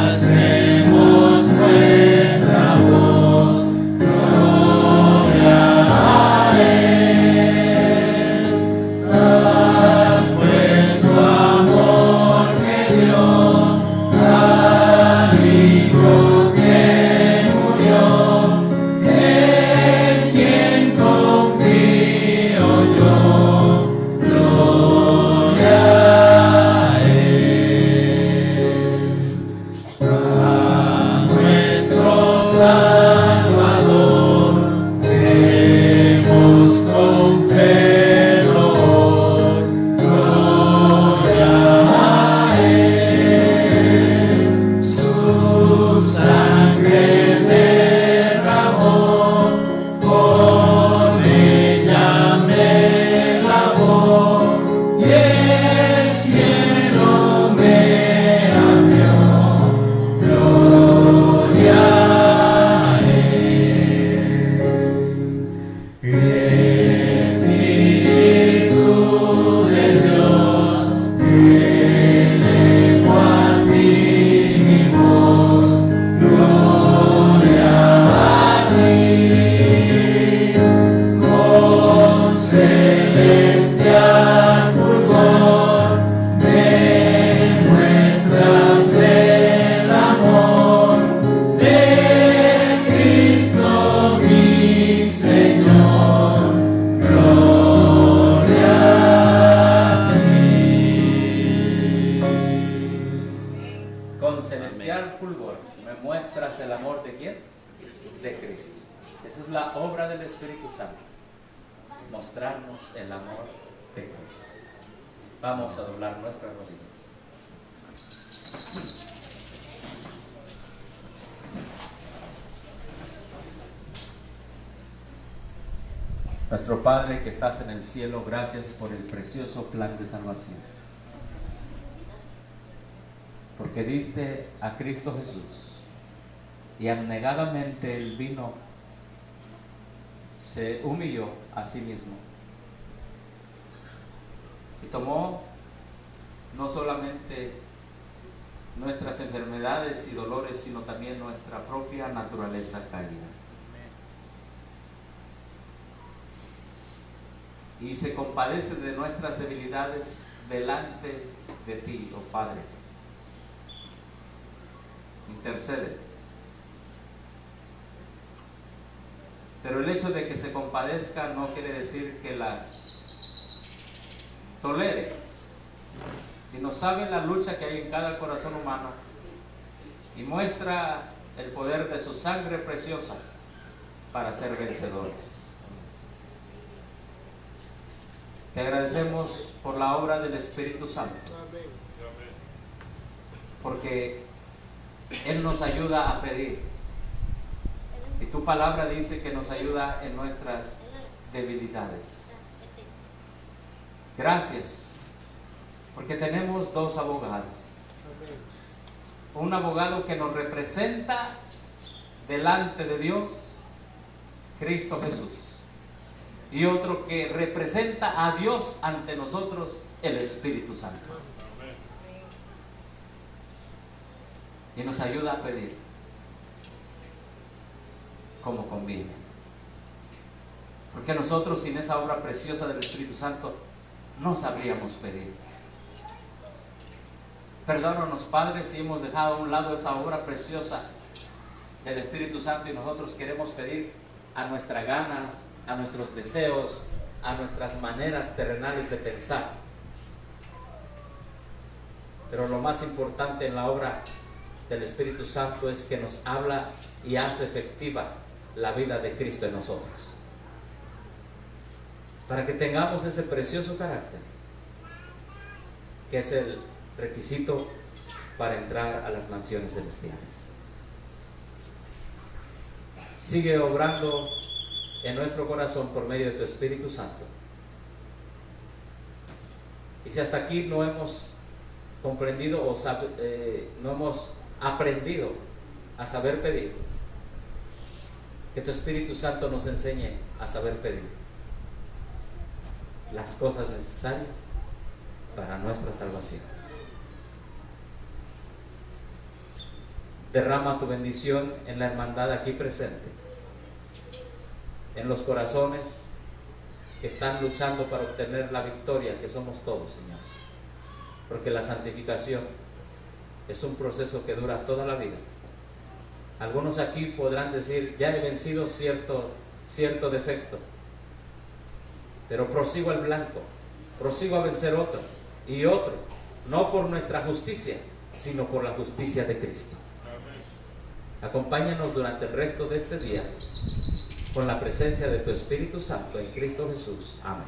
Hacemos nuestra voz. fulgor, me muestras el amor de ¿quién? De Cristo. Esa es la obra del Espíritu Santo, mostrarnos el amor de Cristo. Vamos a doblar nuestras rodillas. Nuestro Padre que estás en el cielo, gracias por el precioso plan de salvación. Porque diste a Cristo Jesús y abnegadamente Él vino, se humilló a sí mismo y tomó no solamente nuestras enfermedades y dolores, sino también nuestra propia naturaleza caída. Y se compadece de nuestras debilidades delante de ti, oh Padre. Intercede. Pero el hecho de que se compadezca no quiere decir que las tolere, sino sabe la lucha que hay en cada corazón humano y muestra el poder de su sangre preciosa para ser vencedores. Te agradecemos por la obra del Espíritu Santo, porque Él nos ayuda a pedir, y tu palabra dice que nos ayuda en nuestras debilidades. Gracias, porque tenemos dos abogados. Un abogado que nos representa delante de Dios, Cristo Jesús, y otro que representa a Dios ante nosotros, el Espíritu Santo. Y nos ayuda a pedir como conviene. Porque nosotros sin esa obra preciosa del Espíritu Santo no sabríamos pedir. Perdónanos, Padre, si hemos dejado a un lado esa obra preciosa del Espíritu Santo y nosotros queremos pedir a nuestras ganas, a nuestros deseos, a nuestras maneras terrenales de pensar. Pero lo más importante en la obra del Espíritu Santo es que nos habla y hace efectiva la vida de Cristo en nosotros, para que tengamos ese precioso carácter que es el requisito para entrar a las mansiones celestiales. Sigue obrando en nuestro corazón por medio de tu Espíritu Santo. Y si hasta aquí no hemos comprendido o no hemos aprendido a saber pedir, que tu Espíritu Santo nos enseñe a saber pedir las cosas necesarias para nuestra salvación. Derrama tu bendición en la hermandad aquí presente, en los corazones que están luchando para obtener la victoria, que somos todos, Señor. Porque la santificación es un proceso que dura toda la vida. Algunos aquí podrán decir, ya he vencido cierto defecto, pero prosigo al blanco, prosigo a vencer otro y otro, no por nuestra justicia, sino por la justicia de Cristo. Acompáñanos durante el resto de este día con la presencia de tu Espíritu Santo en Cristo Jesús. Amén.